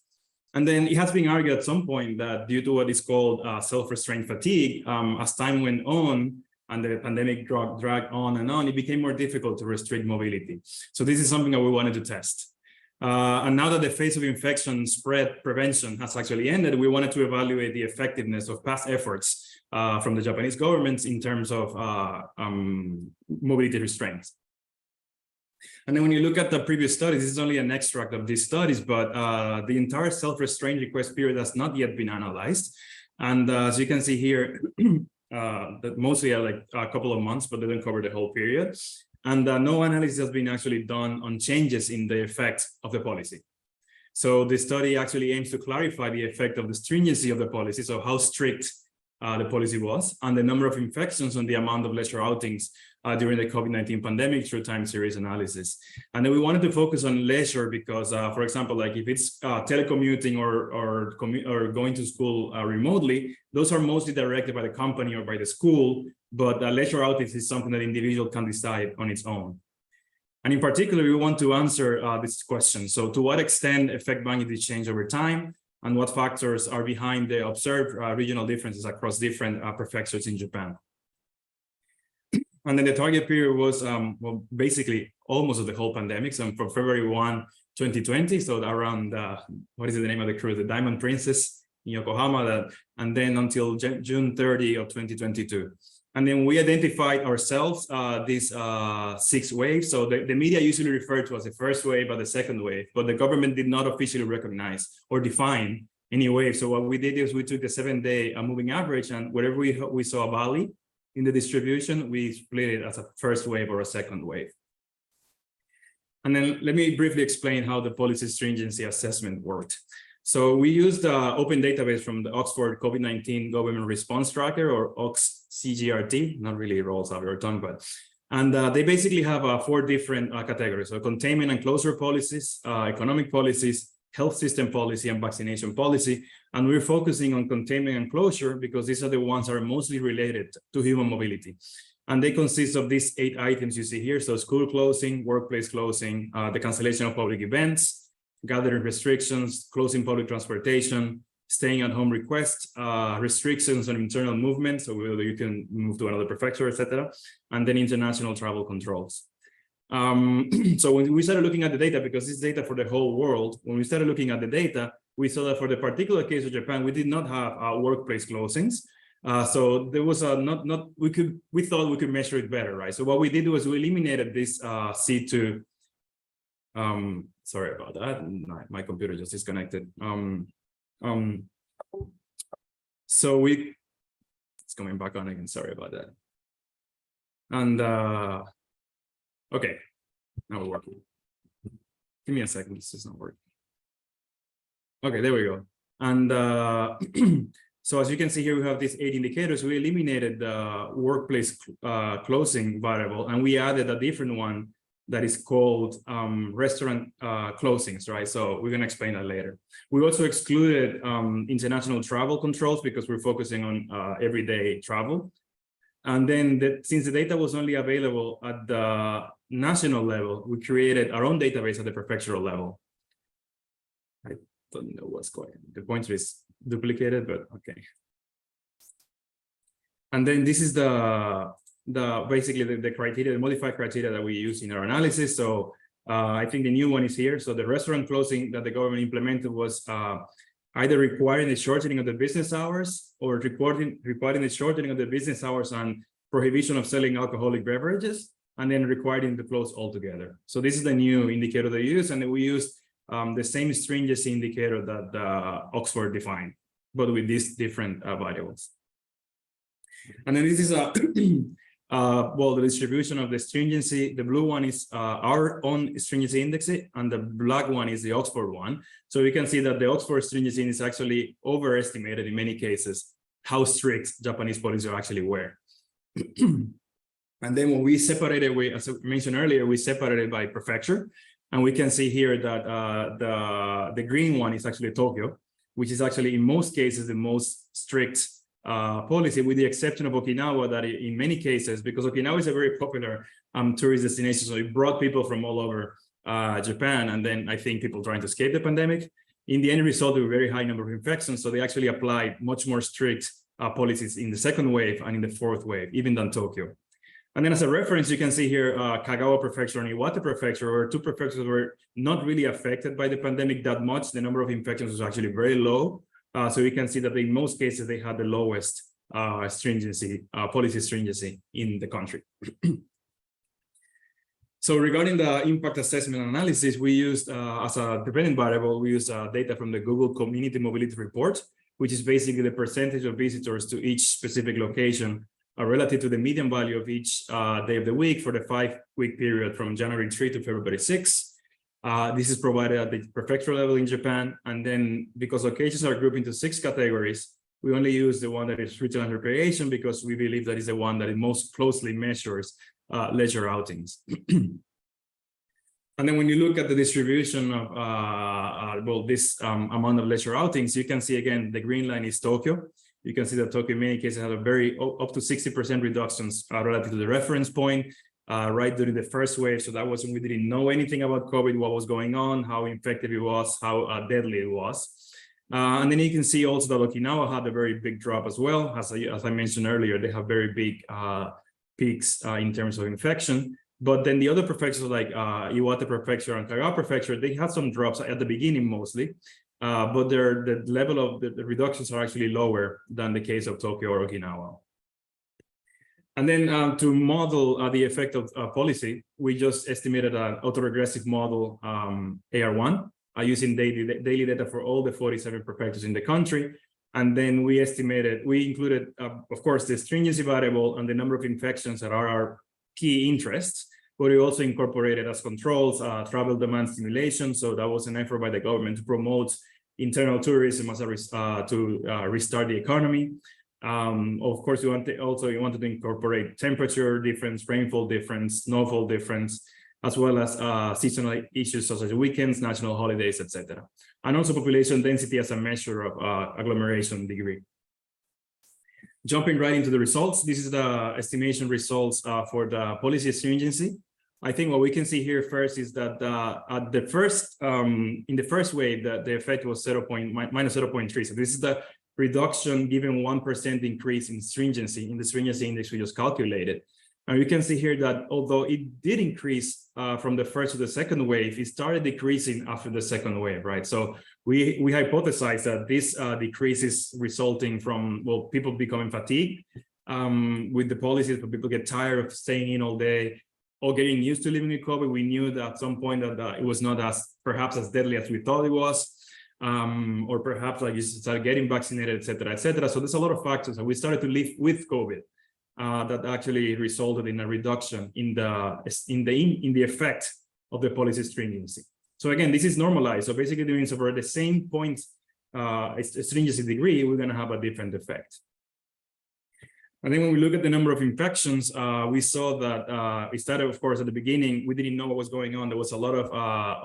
And then it has been argued at some point that due to what is called self-restraint fatigue, as time went on and the pandemic dragged on and on, it became more difficult to restrict mobility. So this is something that we wanted to test. And now that the phase of infection spread prevention has actually ended, we wanted to evaluate the effectiveness of past efforts from the Japanese governments in terms of mobility restraints. And then when you look at the previous studies, this is only an extract of these studies, but the entire self-restraint request period has not yet been analyzed. And as you can see here, that mostly are like a couple of months, but they don't cover the whole period. And no analysis has been actually done on changes in the effect of the policy. So the study actually aims to clarify the effect of the stringency of the policy, so how strict the policy was, and the number of infections and the amount of leisure outings during the COVID-19 pandemic through time series analysis. And then we wanted to focus on leisure because, for example, like if it's telecommuting or going to school remotely, those are mostly directed by the company or by the school, but leisure outings is something that the individual can decide on its own. And in particular, we want to answer this question. So to what extent affect magnitude change over time, and what factors are behind the observed regional differences across different prefectures in Japan? And then the target period was, well, basically almost of the whole pandemic. So from February 1, 2020, so around, what is the name of the cruise? The Diamond Princess in Yokohama, and then until June 30 of 2022. And then we identified ourselves these 6 waves. So the media usually refer to as the first wave or the second wave, but the government did not officially recognize or define any wave. So what we did is we took the 7-day moving average, and wherever we saw a valley in the distribution, we split it as a first wave or a second wave. And then let me briefly explain how the policy stringency assessment worked. So we used the open database from the Oxford COVID-19 Government Response Tracker, or OXCGRT, not really rolls off your tongue, but, and they basically have 4 different categories. So containment and closure policies, economic policies, health system policy, and vaccination policy. And we're focusing on containment and closure because these are the ones that are mostly related to human mobility. And they consist of these 8 items you see here. So school closing, workplace closing, the cancellation of public events, gathering restrictions, closing public transportation, staying at home requests, restrictions on internal movement, so whether you can move to another prefecture, etc., and then international travel controls. So when we started looking at the data, because this data for the whole world, when we started looking at the data, we saw that for the particular case of Japan, we did not have workplace closings. So there was we thought we could measure it better, right? So what we did was we eliminated this C2. Sorry about that. My computer just disconnected. So it's coming back on again. Sorry about that. And okay, now we're working. Give me a second. This is not working. Okay, there we go. And so as you can see here, we have these 8 indicators. We eliminated the workplace closing variable, and we added a different one that is called restaurant closings, right? So we're gonna explain that later. We also excluded international travel controls because we're focusing on everyday travel. And then since the data was only available at the national level, we created our own database at the prefectural level. I don't know what's going on. The pointer is duplicated, but okay. And then this is basically the criteria, the modified criteria that we use in our analysis. So I think the new one is here. So the restaurant closing that the government implemented was either requiring the shortening of the business hours or requiring the shortening of the business hours and prohibition of selling alcoholic beverages, and then requiring the close altogether. So this is the new indicator they use, and then we used the same stringency indicator that Oxford defined, but with these different variables. And then this is well, the distribution of the stringency. The blue one is our own stringency index, and the black one is the Oxford one. So we can see that the Oxford stringency is actually overestimated in many cases how strict Japanese policies actually were. And then when we separated, as I mentioned earlier, we separated by prefecture. And we can see here that the green one is actually Tokyo, which is actually in most cases the most strict policy, with the exception of Okinawa, that in many cases, because Okinawa is a very popular tourist destination, so it brought people from all over Japan, and then I think people trying to escape the pandemic. In the end result, a very high number of infections, so they actually applied much more strict policies in the second wave and in the fourth wave, even than Tokyo. And then as a reference, you can see here Kagawa Prefecture and Iwate Prefecture, were two prefectures that were not really affected by the pandemic that much. The number of infections was actually very low. So you can see that in most cases, they had the lowest policy stringency in the country. So regarding the impact assessment analysis, we used as a dependent variable, we used data from the Google Community Mobility Report, which is basically the percentage of visitors to each specific location relative to the median value of each day of the week for the 5-week period from January 3 to February 6. This is provided at the prefectural level in Japan. And then because locations are grouped into 6 categories, we only use the one that is retail and recreation because we believe that is the one that it most closely measures leisure outings. And then when you look at the distribution of this amount of leisure outings, you can see again, the green line is Tokyo. You can see that Tokyo in many cases had a very up to 60% reductions relative to the reference point right during the first wave. So that was when we didn't know anything about COVID, what was going on, how effective it was, how deadly it was. And then you can see also that Okinawa had a very big drop as well. As I mentioned earlier, they have very big peaks in terms of infection. But then the other prefectures like Iwate Prefecture and Kagawa Prefecture, they had some drops at the beginning mostly. But the level of the reductions are actually lower than the case of Tokyo or Okinawa. And then to model the effect of policy, we just estimated an autoregressive model AR1 using daily data for all the 47 prefectures in the country. And then we included, of course, the stringency variable and the number of infections that are our key interests. But we also incorporated as controls travel demand stimulation. So that was an effort by the government to promote internal tourism as to restart the economy. Of course, you wanted to incorporate temperature difference, rainfall difference, snowfall difference, as well as seasonal issues such as weekends, national holidays, etc. And also population density as a measure of agglomeration degree. Jumping right into the results, this is the estimation results for the policy stringency. I think what we can see here first is that in the first wave, the effect was minus 0.3. So this is the reduction given 1% increase in stringency in the stringency index we just calculated. And we can see here that although it did increase from the first to the second wave, it started decreasing after the second wave, right? So we hypothesize that this decrease is resulting from, well, people becoming fatigued with the policies, but people get tired of staying in all day or getting used to living with COVID. We knew that at some point that it was not perhaps as deadly as we thought it was, or perhaps like you start getting vaccinated, et cetera, et cetera. So there's a lot of factors, and we started to live with COVID that actually resulted in a reduction in the effect of the policy stringency. So again, this is normalized. So basically, it means over the same point stringency degree, we're going to have a different effect. And then when we look at the number of infections, we saw that it started, of course, at the beginning, we didn't know what was going on. There was a lot of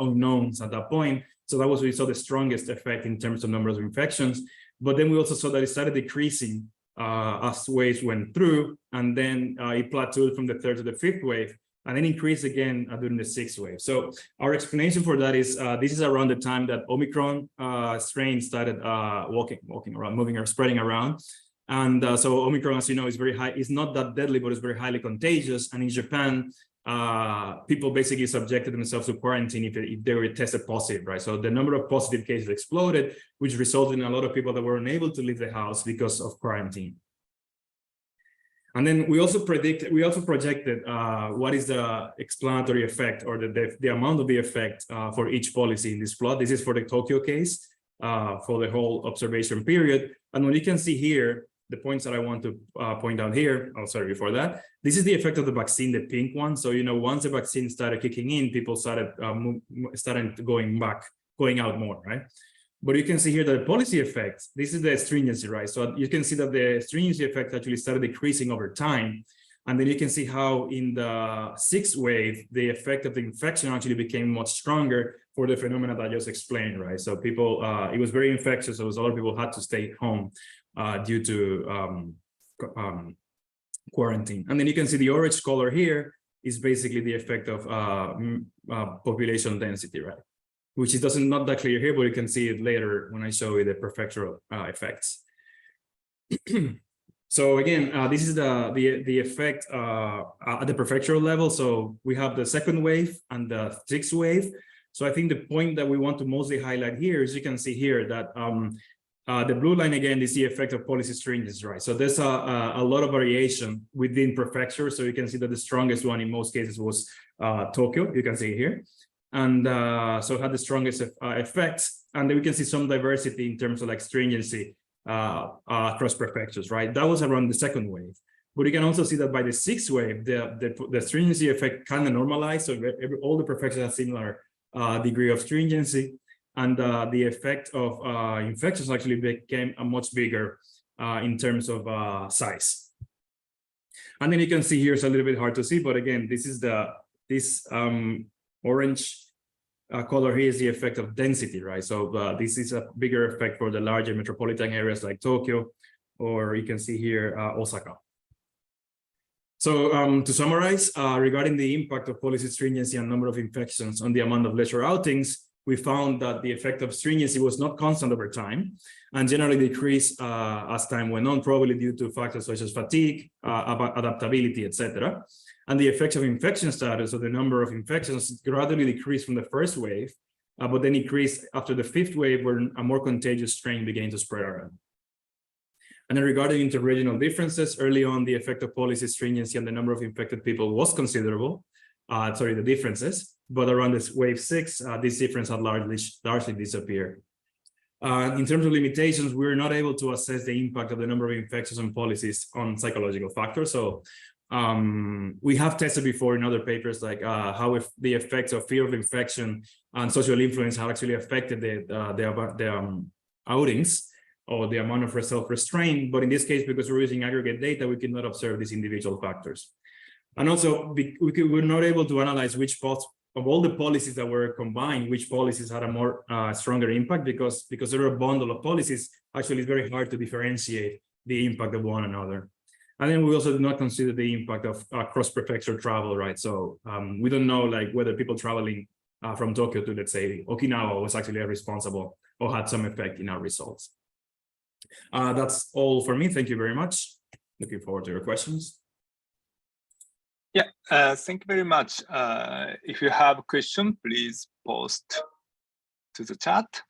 unknowns at that point. So that was where we saw the strongest effect in terms of numbers of infections. But then we also saw that it started decreasing as waves went through. And then it plateaued from the third to the fifth wave, and then increased again during the sixth wave. So our explanation for that is this is around the time that Omicron strain started walking around, moving or spreading around. And so Omicron, as you know, is very high. It's not that deadly, but it's very highly contagious. And in Japan, people basically subjected themselves to quarantine if they were tested positive, right? So the number of positive cases exploded, which resulted in a lot of people that were unable to leave the house because of quarantine. And then we also projected what is the explanatory effect or the amount of the effect for each policy in this plot. This is for the Tokyo case for the whole observation period. And what you can see here, the points that I want to point out here, oh, sorry, before that, this is the effect of the vaccine, the pink one. So, you know, once the vaccine started kicking in, people started going out more, right? But you can see here that the policy effect, this is the stringency, right? So you can see that the stringency effect actually started decreasing over time. And then you can see how in the sixth wave, the effect of the infection actually became much stronger for the phenomena that I just explained, right? So people, it was very infectious, so a lot of people had to stay home due to quarantine. And then you can see the orange color here is basically the effect of population density, right? Which is not that clear here, but you can see it later when I show you the prefectural effects. So again, this is the effect at the prefectural level. So we have the second wave and the sixth wave. So I think the point that we want to mostly highlight here is you can see here that the blue line again is the effect of policy stringency, right? So there's a lot of variation within prefectures. So you can see that the strongest one in most cases was Tokyo. You can see here. And so it had the strongest effects. And then we can see some diversity in terms of like stringency across prefectures, right? That was around the second wave. But you can also see that by the sixth wave, the stringency effect kind of normalized. So all the prefectures have similar degree of stringency. And the effect of infections actually became a much bigger in terms of size. And then you can see here, it's a little bit hard to see, but again, this is this orange color here is the effect of density, right? So this is a bigger effect for the larger metropolitan areas like Tokyo, or you can see here Osaka. So to summarize, regarding the impact of policy stringency and number of infections on the amount of leisure outings, we found that the effect of stringency was not constant over time and generally decreased as time went on, probably due to factors such as fatigue, adaptability, etc. And the effects of infection status, so the number of infections, gradually decreased from the first wave, but then increased after the fifth wave, where a more contagious strain began to spread around. And then regarding interregional differences, early on, the effect of policy stringency and the number of infected people was considerable. The differences, but around this wave 6, this difference had largely disappeared. In terms of limitations, we're not able to assess the impact of the number of infections and policies on psychological factors. So we have tested before in other papers, like how if the effects of fear of infection and social influence have actually affected the outings or the amount of self-restraint. But in this case, because we're using aggregate data, we cannot observe these individual factors. And also, we're not able to analyze which parts of all the policies that were combined, which policies had a more stronger impact, because there are a bundle of policies. Actually, it's very hard to differentiate the impact of one another. And then we also do not consider the impact of cross-prefecture travel, right? So we don't know like whether people traveling from Tokyo to, let's say, Okinawa was actually responsible or had some effect in our results. That's all for me. Thank you very much. Looking forward to your questions. Yeah, thank you very much. If you have a question, please post to the chat.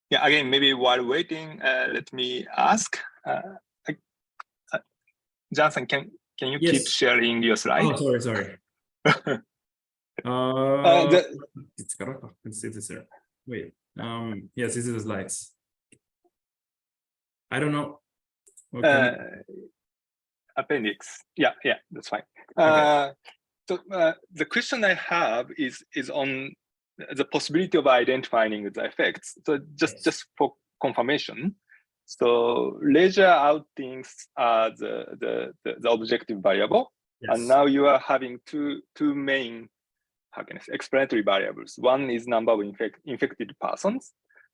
Yeah, again, maybe while waiting, let me ask. Johnson, can you keep sharing your slide? Oh, sorry. Let's see this here. Wait. Yes, this is the slides. I don't know. Okay. Appendix. Yeah, that's fine. Okay. So the question I have is on the possibility of identifying the effects. So just for confirmation. So leisure outings are the objective variable, and now you are having two main, how can I say, explanatory variables. One is number of infected persons,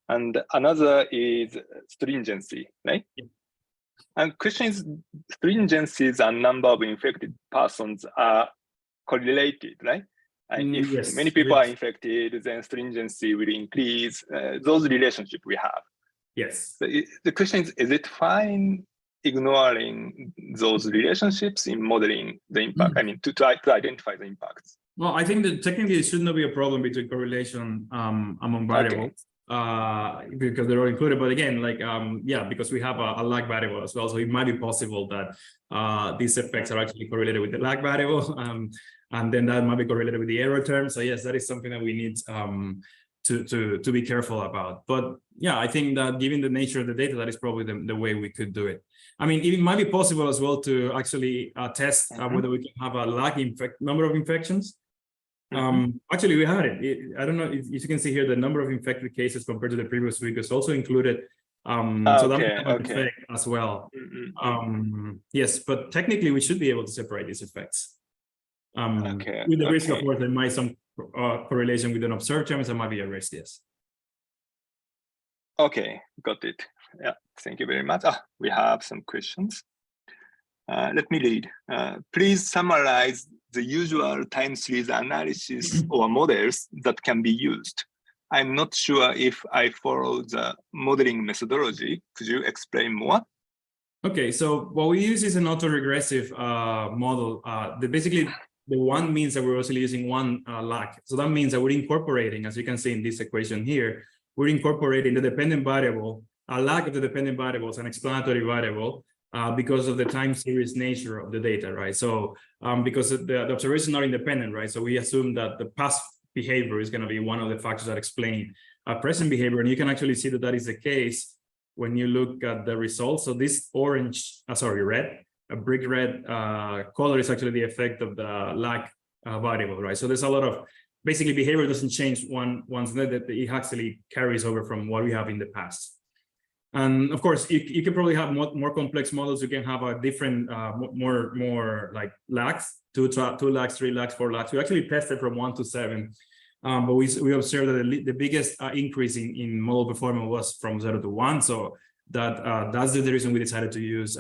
and another is stringency, right? Yeah. And question is, stringencies and number of infected persons are correlated, right? And if many people are infected, then stringency will increase. Those relationships we have. Yes. So the question is it fine ignoring those relationships in modeling the impact? I mean, to try to identify the impacts. Well, I think that technically it should not be a problem between correlation among variables. Okay. Because they're all included, but again, like because we have a lag variable as well, so it might be possible that these effects are actually correlated with the lag variable, and then that might be correlated with the error term. So yes, that is something that we need to be careful about. But yeah, I think that given the nature of the data, that is probably the way we could do it. I mean, it might be possible as well to actually test whether we can have a lag number of infections. Actually, we had it. I don't know if you can see here, the number of infected cases compared to the previous week is also included So that might have an Okay. effect as well. Yes, but technically we should be able to separate these effects. With the risk, of course, there might some correlation with an observed terms, there might be a risk, yes. Okay, got it. Yeah, thank you very much. We have some questions. Let me read. Please summarize the usual time series analysis or models that can be used. I'm not sure if I follow the modeling methodology. Could you explain more? Okay, so what we use is an autoregressive model. Basically, the one means that we're also using one lag. So that means that we're incorporating, as you can see in this equation here, we're incorporating the dependent variable, a lag of the dependent variables, an explanatory variable, because of the time series nature of the data, right? So because the observations are independent, right? So we assume that the past behavior is going to be one of the factors that explain present behavior. And you can actually see that that is the case when you look at the results. So this orange, red, a brick red color is actually the effect of the lag variable, right? So there's a lot of, basically behavior doesn't change once that it actually carries over from what we have in the past. And of course, you can probably have more complex models. You can have a different, more like lags, two lags, 3 lags, 4 lags. We actually tested from 1 to 7. But we observed that the biggest increase in model performance was from 0 to 1. So that's the reason we decided to use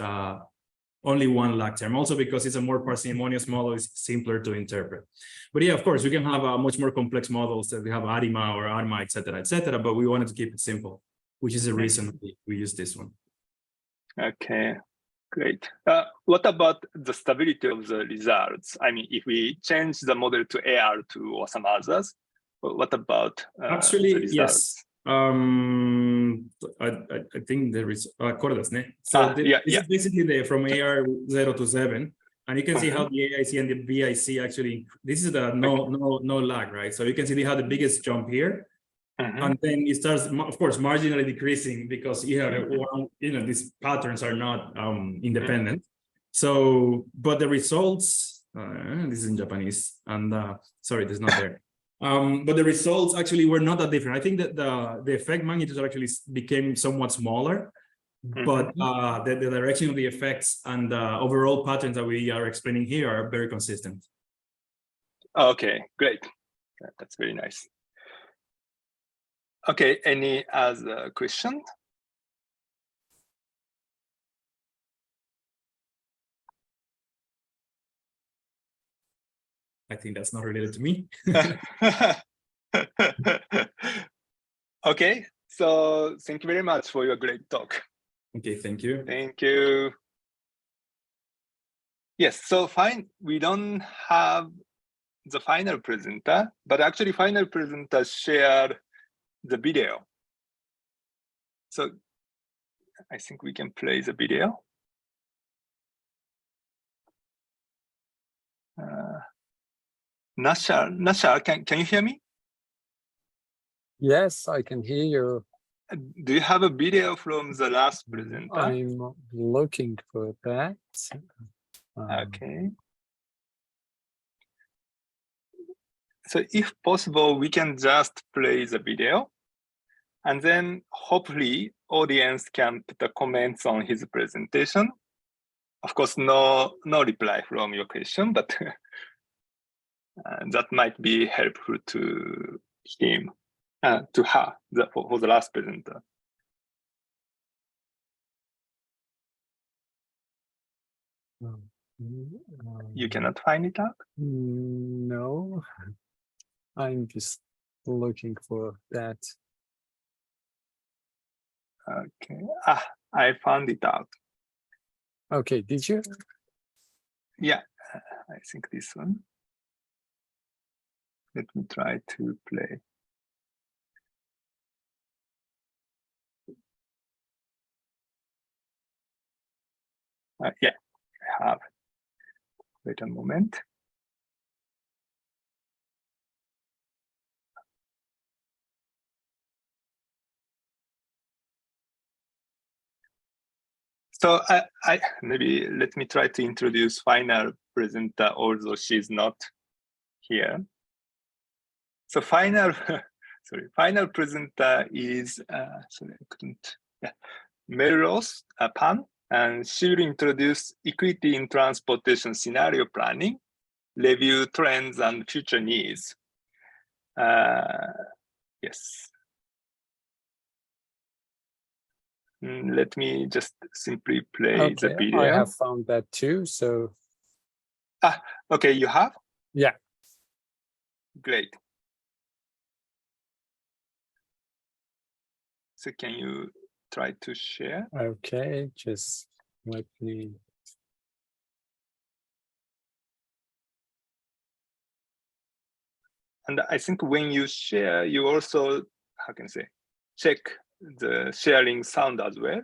only one lag term. Also because it's a more parsimonious model, it's simpler to interpret. But yeah, of course, we can have much more complex models that we have ARIMA or ARMA, et cetera, but we wanted to keep it simple, which is the reason we use this one. Okay, great. What about the stability of the results? I mean, if we change the model to AR2 or some others, what about actually, the results? yes. I think there is so this is basically from AR 0 to 7, and you can see how the AIC and the BIC actually, this is the no lag, right? So you can see they have the biggest jump here. And then it starts, of course, marginally decreasing because you have these patterns are not independent. So, but the results, this is in Japanese, and sorry, this is not there. But the results actually were not that different. I think that the effect magnitudes actually became somewhat smaller, but the direction of the effects and the overall patterns that we are explaining here are very consistent. Okay, great. That's very nice. Okay, any other question? I think that's not related to me. Okay, so thank you very much for your great talk. Okay, thank you. Thank you. Yes, so fine, we don't have the final presenter, but actually final presenter shared the video. So I think we can play the video. Nashar, can you hear me? Yes, I can hear you. Do you have a video from the last presenter? I'm looking for that. Okay. So if possible, we can just play the video, and then hopefully audience can put the comments on his presentation. Of course, no reply from your question, but that might be helpful to him, to her, for the last presenter. You cannot find it out? No, I'm just looking for that. Okay, I found it out. Okay, did you? Yeah, I think this one. Let me try to play. Yeah, I have. Wait a moment. So maybe let me try to introduce final presenter, although she's not here. So final presenter is, sorry, I couldn't, Melrose, Pan, and she will introduce equity in transportation scenario planning, review trends and future needs. Yes. Let me just simply play the video. I have found that too. So. Okay, you have? Yeah. Great. So can you try to share? Okay, just let me. And I think when you share, you also, how can I say, check the sharing sound as well.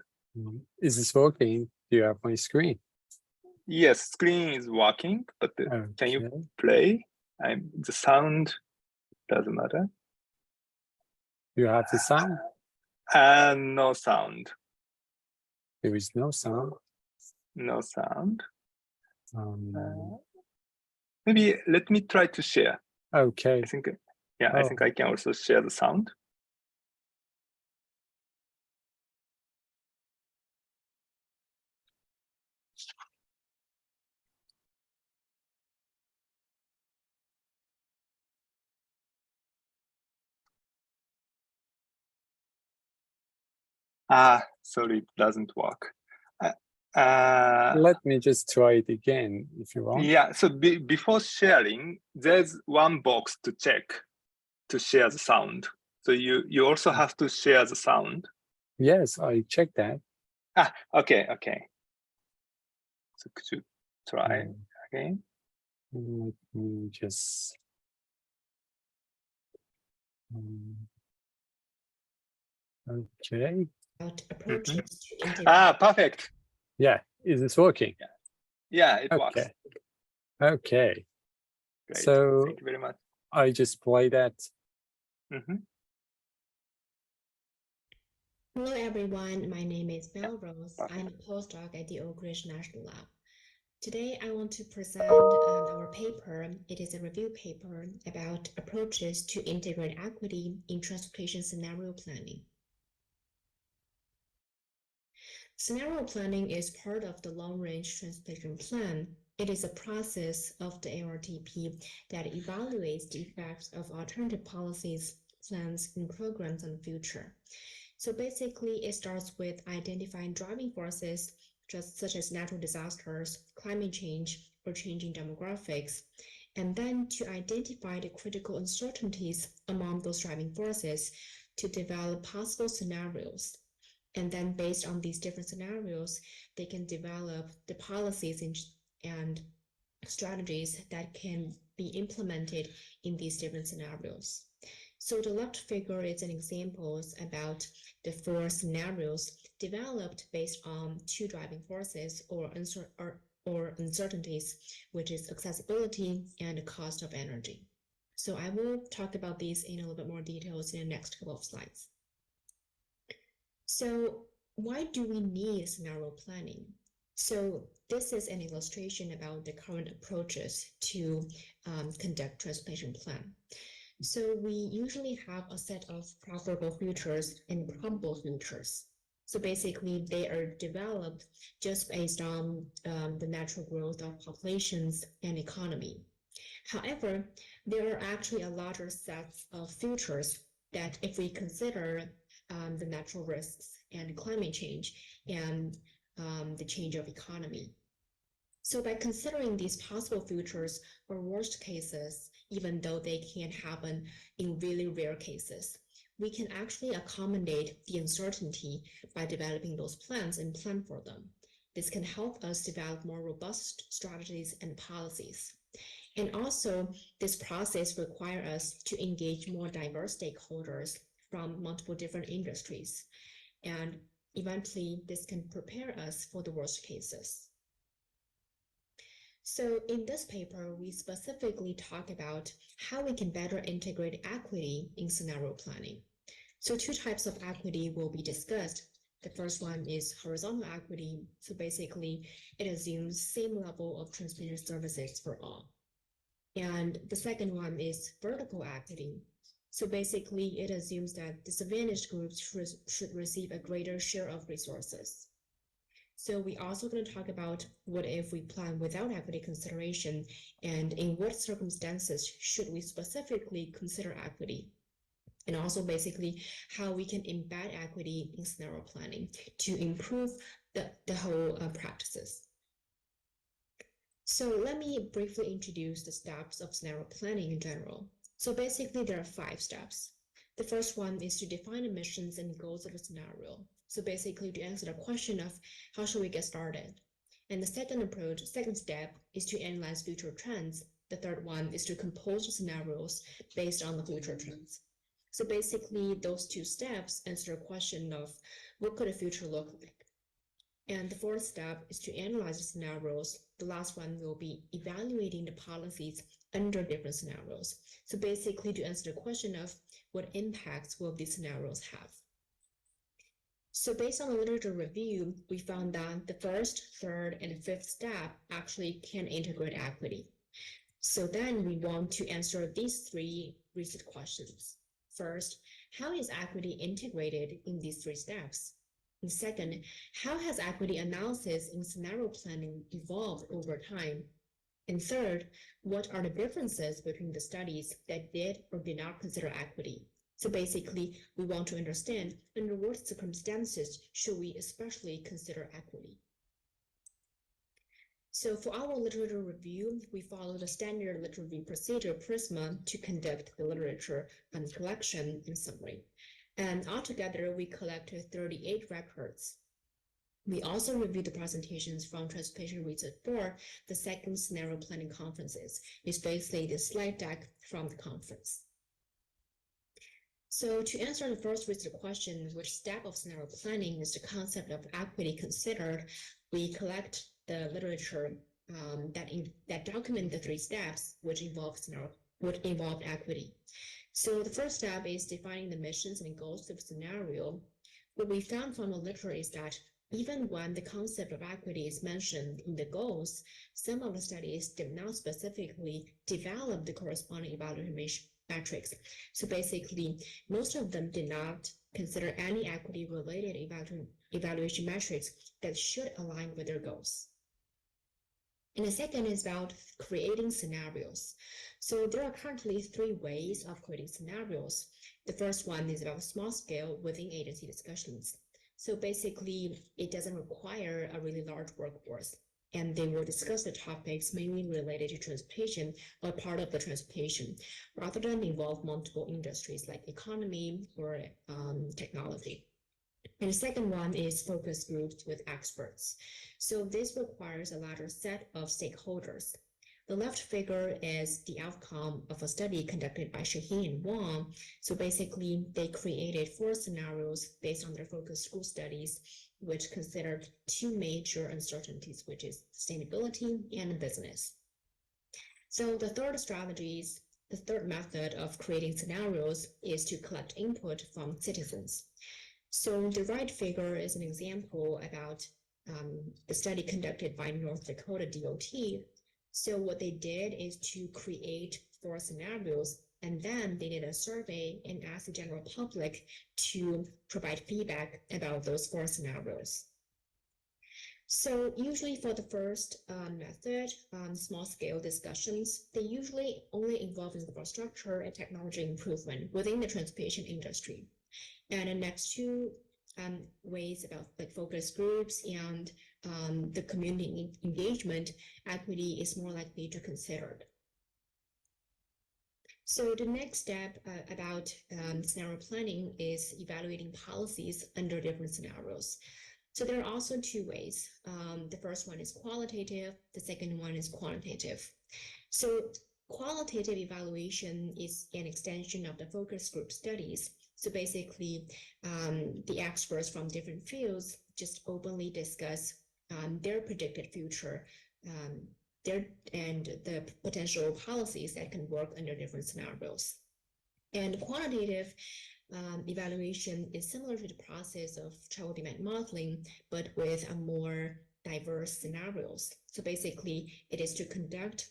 Is this working? Do you have my screen? Yes, screen is working, but can you play? The sound doesn't matter. You have the sound? No sound. There is no sound. No sound. Maybe let me try to share. Okay. I think, yeah, I think I can also share the sound. Sorry, it doesn't work. Let me just try it again if you want. Yeah, so before sharing, there's one box to check to share the sound. So you also have to share the sound. Yes, I checked that. Okay. So could you try again? Let me just. Okay. Approaches to integrate. Perfect. Yeah, is this working? Yeah, it works. Okay. Great. So thank you very much. I just play that. Hello, everyone. My name is Melrose. I'm a postdoc at the Oak Ridge National Lab. Today, I want to present our paper. It is a review paper about approaches to integrate equity in transportation scenario planning. Scenario planning is part of the long-range transportation plan. It is a process of the ARTP that evaluates the effects of alternative policies, plans, and programs on the future. So basically, it starts with identifying driving forces, such as natural disasters, climate change, or changing demographics, and then to identify the critical uncertainties among those driving forces to develop possible scenarios. And then based on these different scenarios, they can develop the policies and strategies that can be implemented in these different scenarios. So the left figure is an example about the 4 scenarios developed based on 2 driving forces or uncertainties, which is accessibility and the cost of energy. So I will talk about these in a little bit more details in the next couple of slides. So why do we need scenario planning? So this is an illustration about the current approaches to conduct transportation plan. So we usually have a set of probable futures and probable futures. So basically, they are developed just based on the natural growth of populations and economy. However, there are actually a larger set of futures that if we consider the natural risks and climate change and the change of economy. So by considering these possible futures or worst cases, even though they can happen in really rare cases, we can actually accommodate the uncertainty by developing those plans and plan for them. This can help us develop more robust strategies and policies. And also, this process requires us to engage more diverse stakeholders from multiple different industries. And eventually, this can prepare us for the worst cases. So in this paper, we specifically talk about how we can better integrate equity in scenario planning. So 2 types of equity will be discussed. The first one is horizontal equity. So basically, it assumes same level of transportation services for all. And the second one is vertical equity. So basically, it assumes that disadvantaged groups should receive a greater share of resources. So we also going to talk about what if we plan without equity consideration, and in what circumstances should we specifically consider equity, and also basically how we can embed equity in scenario planning to improve the whole practices. So let me briefly introduce the steps of scenario planning in general. So basically, there are 5 steps. The first one is to define the missions and goals of a scenario. So basically, to answer the question of how should we get started. And the second step is to analyze future trends. The third one is to compose the scenarios based on the future trends. So basically, those 2 steps answer the question of what could the future look like. And the fourth step is to analyze the scenarios. The last one will be evaluating the policies under different scenarios. So basically, to answer the question of what impacts will these scenarios have. So based on the literature review, we found that the first, third, and fifth step actually can integrate equity. So then we want to answer these 3 research questions. First, how is equity integrated in these 3 steps? And second, how has equity analysis in scenario planning evolved over time? And third, what are the differences between the studies that did or did not consider equity? So basically, we want to understand under what circumstances should we especially consider equity. So for our literature review, we follow the standard literature review procedure PRISMA to conduct the literature and collection and summary. And altogether, we collected 38 records. We also reviewed the presentations from Transportation Research for the second scenario planning conferences. It's basically the slide deck from the conference. So to answer the first research question, which step of scenario planning is the concept of equity considered, we collect the literature that document the 3 steps which involve equity. So the first step is defining the missions and goals of the scenario. What we found from the literature is that even when the concept of equity is mentioned in the goals, some of the studies did not specifically develop the corresponding evaluation metrics. So basically, most of them did not consider any equity-related evaluation metrics that should align with their goals. And the second is about creating scenarios. So there are currently 3 ways of creating scenarios. The first one is about small scale within agency discussions. So basically, it doesn't require a really large workforce, and they will discuss the topics mainly related to transportation or part of the transportation, rather than involve multiple industries like economy or technology. And the second one is focus groups with experts. So this requires a larger set of stakeholders. The left figure is the outcome of a study conducted by Shaheen and Wang. So basically, they created 4 scenarios based on their focus group studies, which considered 2 major uncertainties, which is sustainability and business. So the third method of creating scenarios is to collect input from citizens. So the right figure is an example about the study conducted by North Dakota DOT. So what they did is to create 4 scenarios, and then they did a survey and asked the general public to provide feedback about those 4 scenarios. So usually for the first method, small-scale discussions, they usually only involve infrastructure and technology improvement within the transportation industry. And the next 2 ways about like focus groups and the community engagement, equity is more likely to consider. So the next step about scenario planning is evaluating policies under different scenarios. So there are also 2 ways. The first one is qualitative, the second one is quantitative. So qualitative evaluation is an extension of the focus group studies. So basically, the experts from different fields just openly discuss their predicted future, and the potential policies that can work under different scenarios. And quantitative evaluation is similar to the process of travel demand modeling, but with a more diverse scenarios. So basically, it is to conduct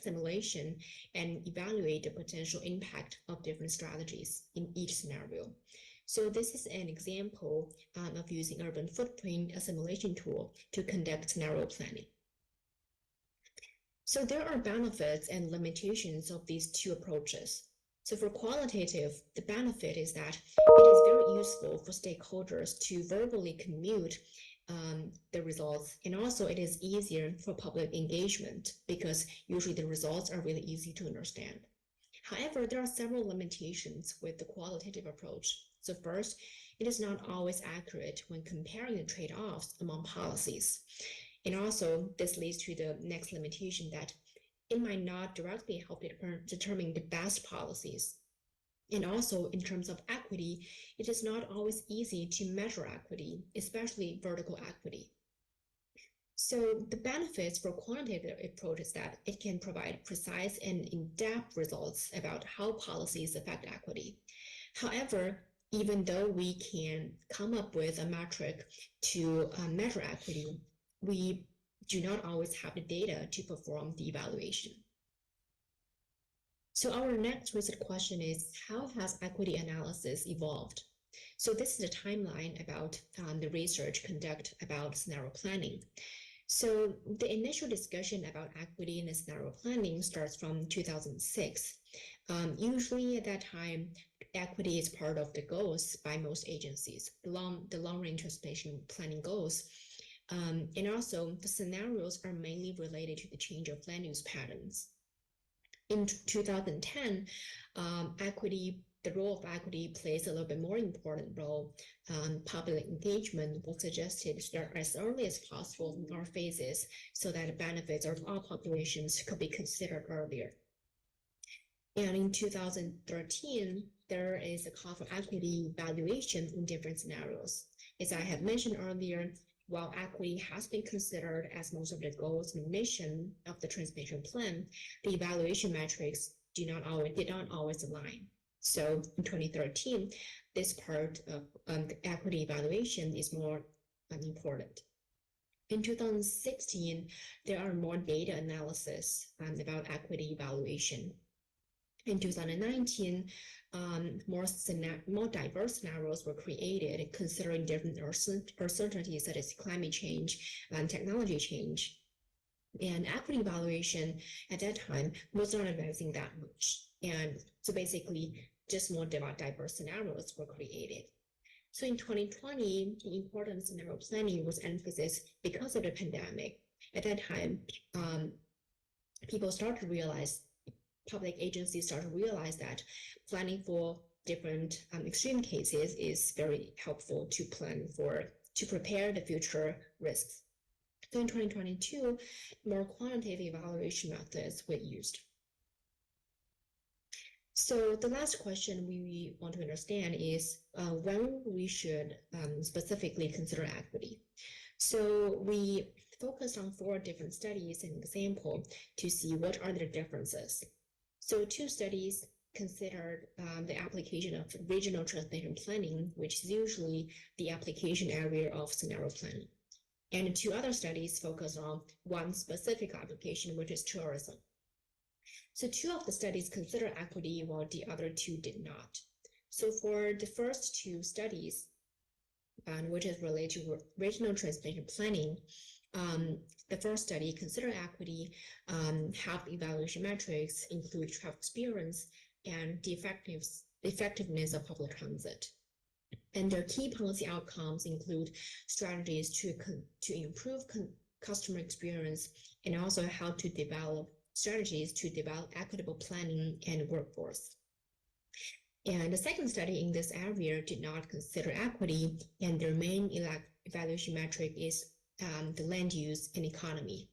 simulation and evaluate the potential impact of different strategies in each scenario. So this is an example of using urban footprint, a simulation tool, to conduct scenario planning. So there are benefits and limitations of these two approaches. So for qualitative, the benefit is that it is very useful for stakeholders to verbally commute the results, and also it is easier for public engagement because usually the results are really easy to understand. However, there are several limitations with the qualitative approach. So first, it is not always accurate when comparing the trade-offs among policies. And also, this leads to the next limitation that it might not directly help determine the best policies. And also, in terms of equity, it is not always easy to measure equity, especially vertical equity. So the benefits for quantitative approach is that it can provide precise and in-depth results about how policies affect equity. However, even though we can come up with a metric to measure equity, we do not always have the data to perform the evaluation. So our next research question is, how has equity analysis evolved? So this is a timeline about the research conducted about scenario planning. So the initial discussion about equity in the scenario planning starts from 2006. Usually at that time, equity is part of the goals by most agencies, the long-range transportation planning goals. And also the scenarios are mainly related to the change of land use patterns. In 2010, the role of equity plays a little bit more important role. Public engagement was suggested to start as early as possible in our phases so that the benefits of all populations could be considered earlier. And in 2013, there is a call for equity evaluation in different scenarios. As I have mentioned earlier, while equity has been considered as most of the goals and mission of the transportation plan, the evaluation metrics did not always align. So in 2013, this part of the equity evaluation is more important. In 2016, there are more data analysis about equity evaluation. In 2019, more diverse scenarios were created considering different uncertainties such as climate change and technology change. And equity evaluation at that time was not advancing that much. And so basically, just more diverse scenarios were created. So in 2020, the importance of scenario planning was emphasized because of the pandemic. At that time, public agencies started to realize that planning for different extreme cases is very helpful to prepare the future risks. So in 2022, more quantitative evaluation methods were used. So the last question we want to understand is when we should specifically consider equity. So we focused on 4 different studies and example to see what are the differences. So 2 studies considered the application of regional transportation planning, which is usually the application area of scenario planning. And 2 other studies focus on one specific application, which is tourism. So 2 of the studies consider equity, while the other 2 did not. So for the first 2 studies, which is related to regional transportation planning, the first study considered equity, health evaluation metrics include travel experience and the effectiveness of public transit. And their key policy outcomes include strategies to improve customer experience and also how to develop strategies to develop equitable planning and workforce. And the second study in this area did not consider equity, and their main evaluation metric is the land use and economy.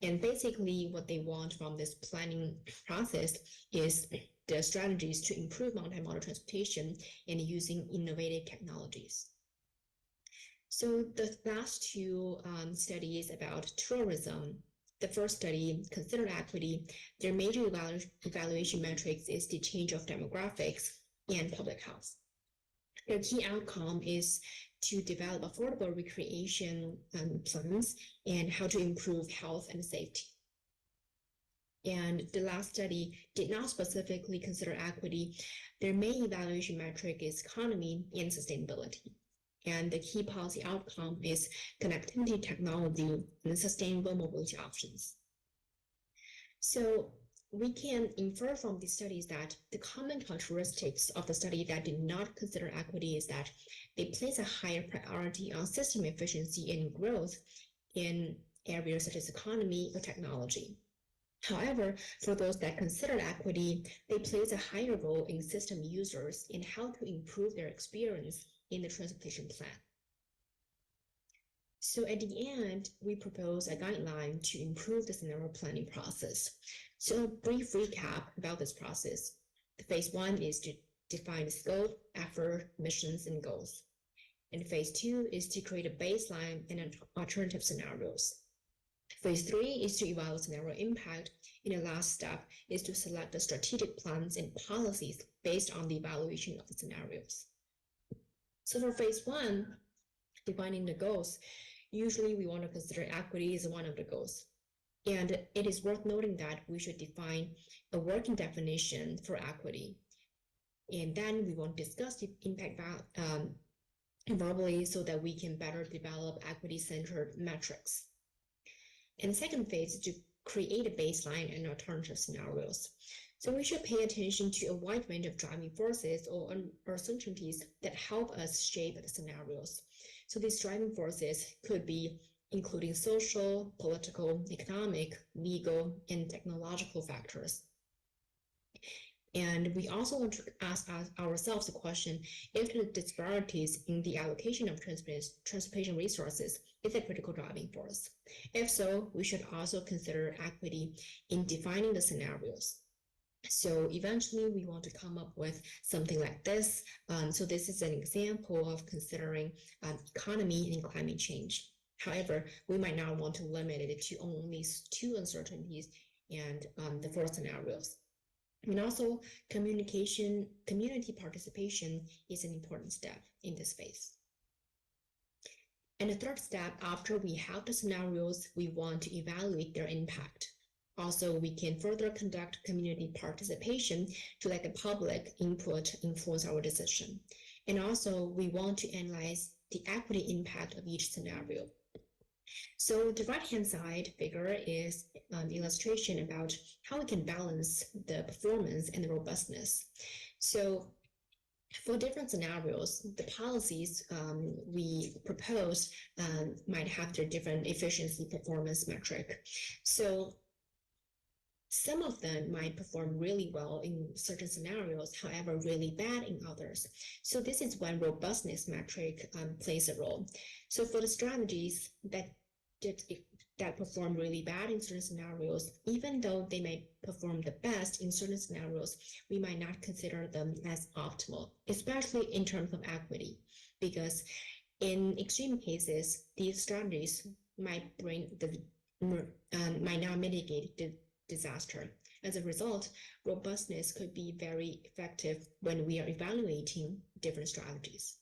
And basically what they want from this planning process is the strategies to improve multimodal transportation and using innovative technologies. So the last 2 studies about tourism, the first study considered equity. Their major evaluation metrics is the change of demographics and public health. Their key outcome is to develop affordable recreation plans and how to improve health and safety. And the last study did not specifically consider equity. Their main evaluation metric is economy and sustainability. And the key policy outcome is connectivity technology and sustainable mobility options. So we can infer from these studies that the common characteristics of the study that did not consider equity is that they place a higher priority on system efficiency and growth in areas such as economy or technology. However, for those that consider equity, they place a higher role in system users and how to improve their experience in the transportation plan. So at the end, we propose a guideline to improve the scenario planning process. So a brief recap about this process. The phase 1 is to define the scope, effort, missions, and goals. And phase 2 is to create a baseline and alternative scenarios. Phase 3 is to evaluate scenario impact, and the last step is to select the strategic plans and policies based on the evaluation of the scenarios. So for phase 1, defining the goals, usually we want to consider equity as one of the goals. And it is worth noting that we should define a working definition for equity. And then we want to discuss the impact verbally so that we can better develop equity-centered metrics. And the second phase is to create a baseline and alternative scenarios. So we should pay attention to a wide range of driving forces or uncertainties that help us shape the scenarios. So these driving forces could be including social, political, economic, legal, and technological factors. And we also want to ask ourselves the question, if the disparities in the allocation of transportation resources is a critical driving force. If so, we should also consider equity in defining the scenarios. So eventually we want to come up with something like this. So this is an example of considering economy and climate change. However, we might not want to limit it to only 2 uncertainties and the 4 scenarios. And also, community participation is an important step in this phase. And the third step, after we have the scenarios, we want to evaluate their impact. Also, we can further conduct community participation to let the public input influence our decision. And also, we want to analyze the equity impact of each scenario. So the right-hand side figure is the illustration about how we can balance the performance and the robustness. So for different scenarios, the policies we propose might have their different efficiency performance metric. So some of them might perform really well in certain scenarios, however, really bad in others. So this is when robustness metric plays a role. So for the strategies that perform really bad in certain scenarios, even though they may perform the best in certain scenarios, we might not consider them as optimal, especially in terms of equity, because in extreme cases, these strategies might not mitigate the disaster. As a result, robustness could be very effective when we are evaluating different strategies.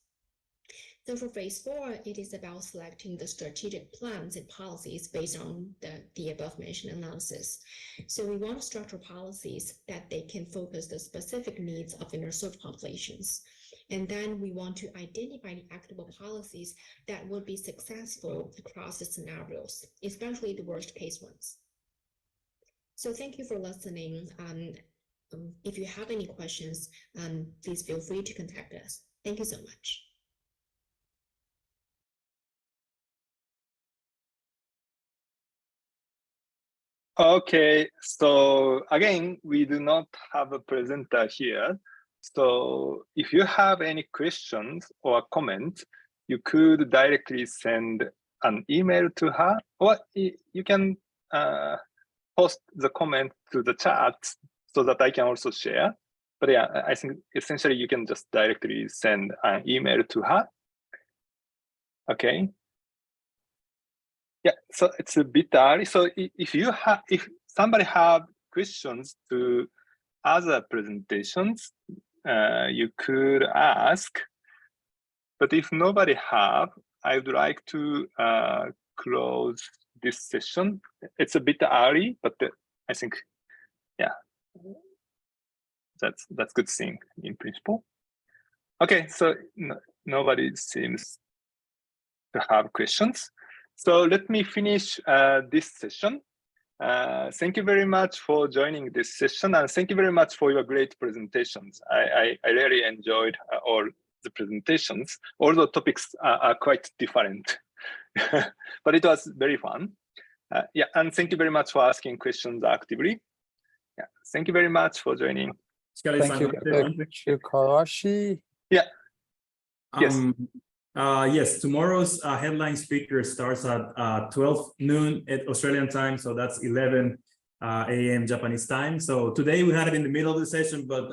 So for phase 4, it is about selecting the strategic plans and policies based on the above mentioned analysis. So we want to structure policies that they can focus the specific needs of underserved populations. And then we want to identify the equitable policies that would be successful across the scenarios, especially the worst case ones. So thank you for listening. If you have any questions, please feel free to contact us. Thank you so much. Okay, so again, we do not have a presenter here. So if you have any questions or comments, you could directly send an email to her, or you can post the comment to the chat so that I can also share. But yeah, I think essentially you can just directly send an email to her. Okay. Yeah, so it's a bit early. So if somebody have questions to other presentations, you could ask. But if nobody have, I would like to close this session. It's a bit early, but I think, yeah, that's good thing in principle. Okay, so nobody seems to have questions. So let me finish this session. Thank you very much for joining this session, and thank you very much for your great presentations. I really enjoyed all the presentations. All the topics are quite different, but it was very fun. Yeah, and thank you very much for asking questions actively. Yeah, thank you very much for joining. Thank you, Karashi. Yeah. Yes. Yes, tomorrow's headline speaker starts at 12 noon at Australian time, so that's 11 a.m. Japanese time. So today we had it in the middle of the session, but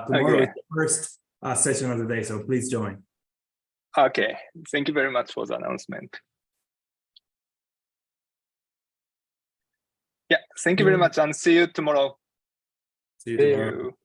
tomorrow is the first session of the day, so please join. Okay, thank you very much for the announcement. Yeah, thank you very much, and see you tomorrow. See you tomorrow. See you.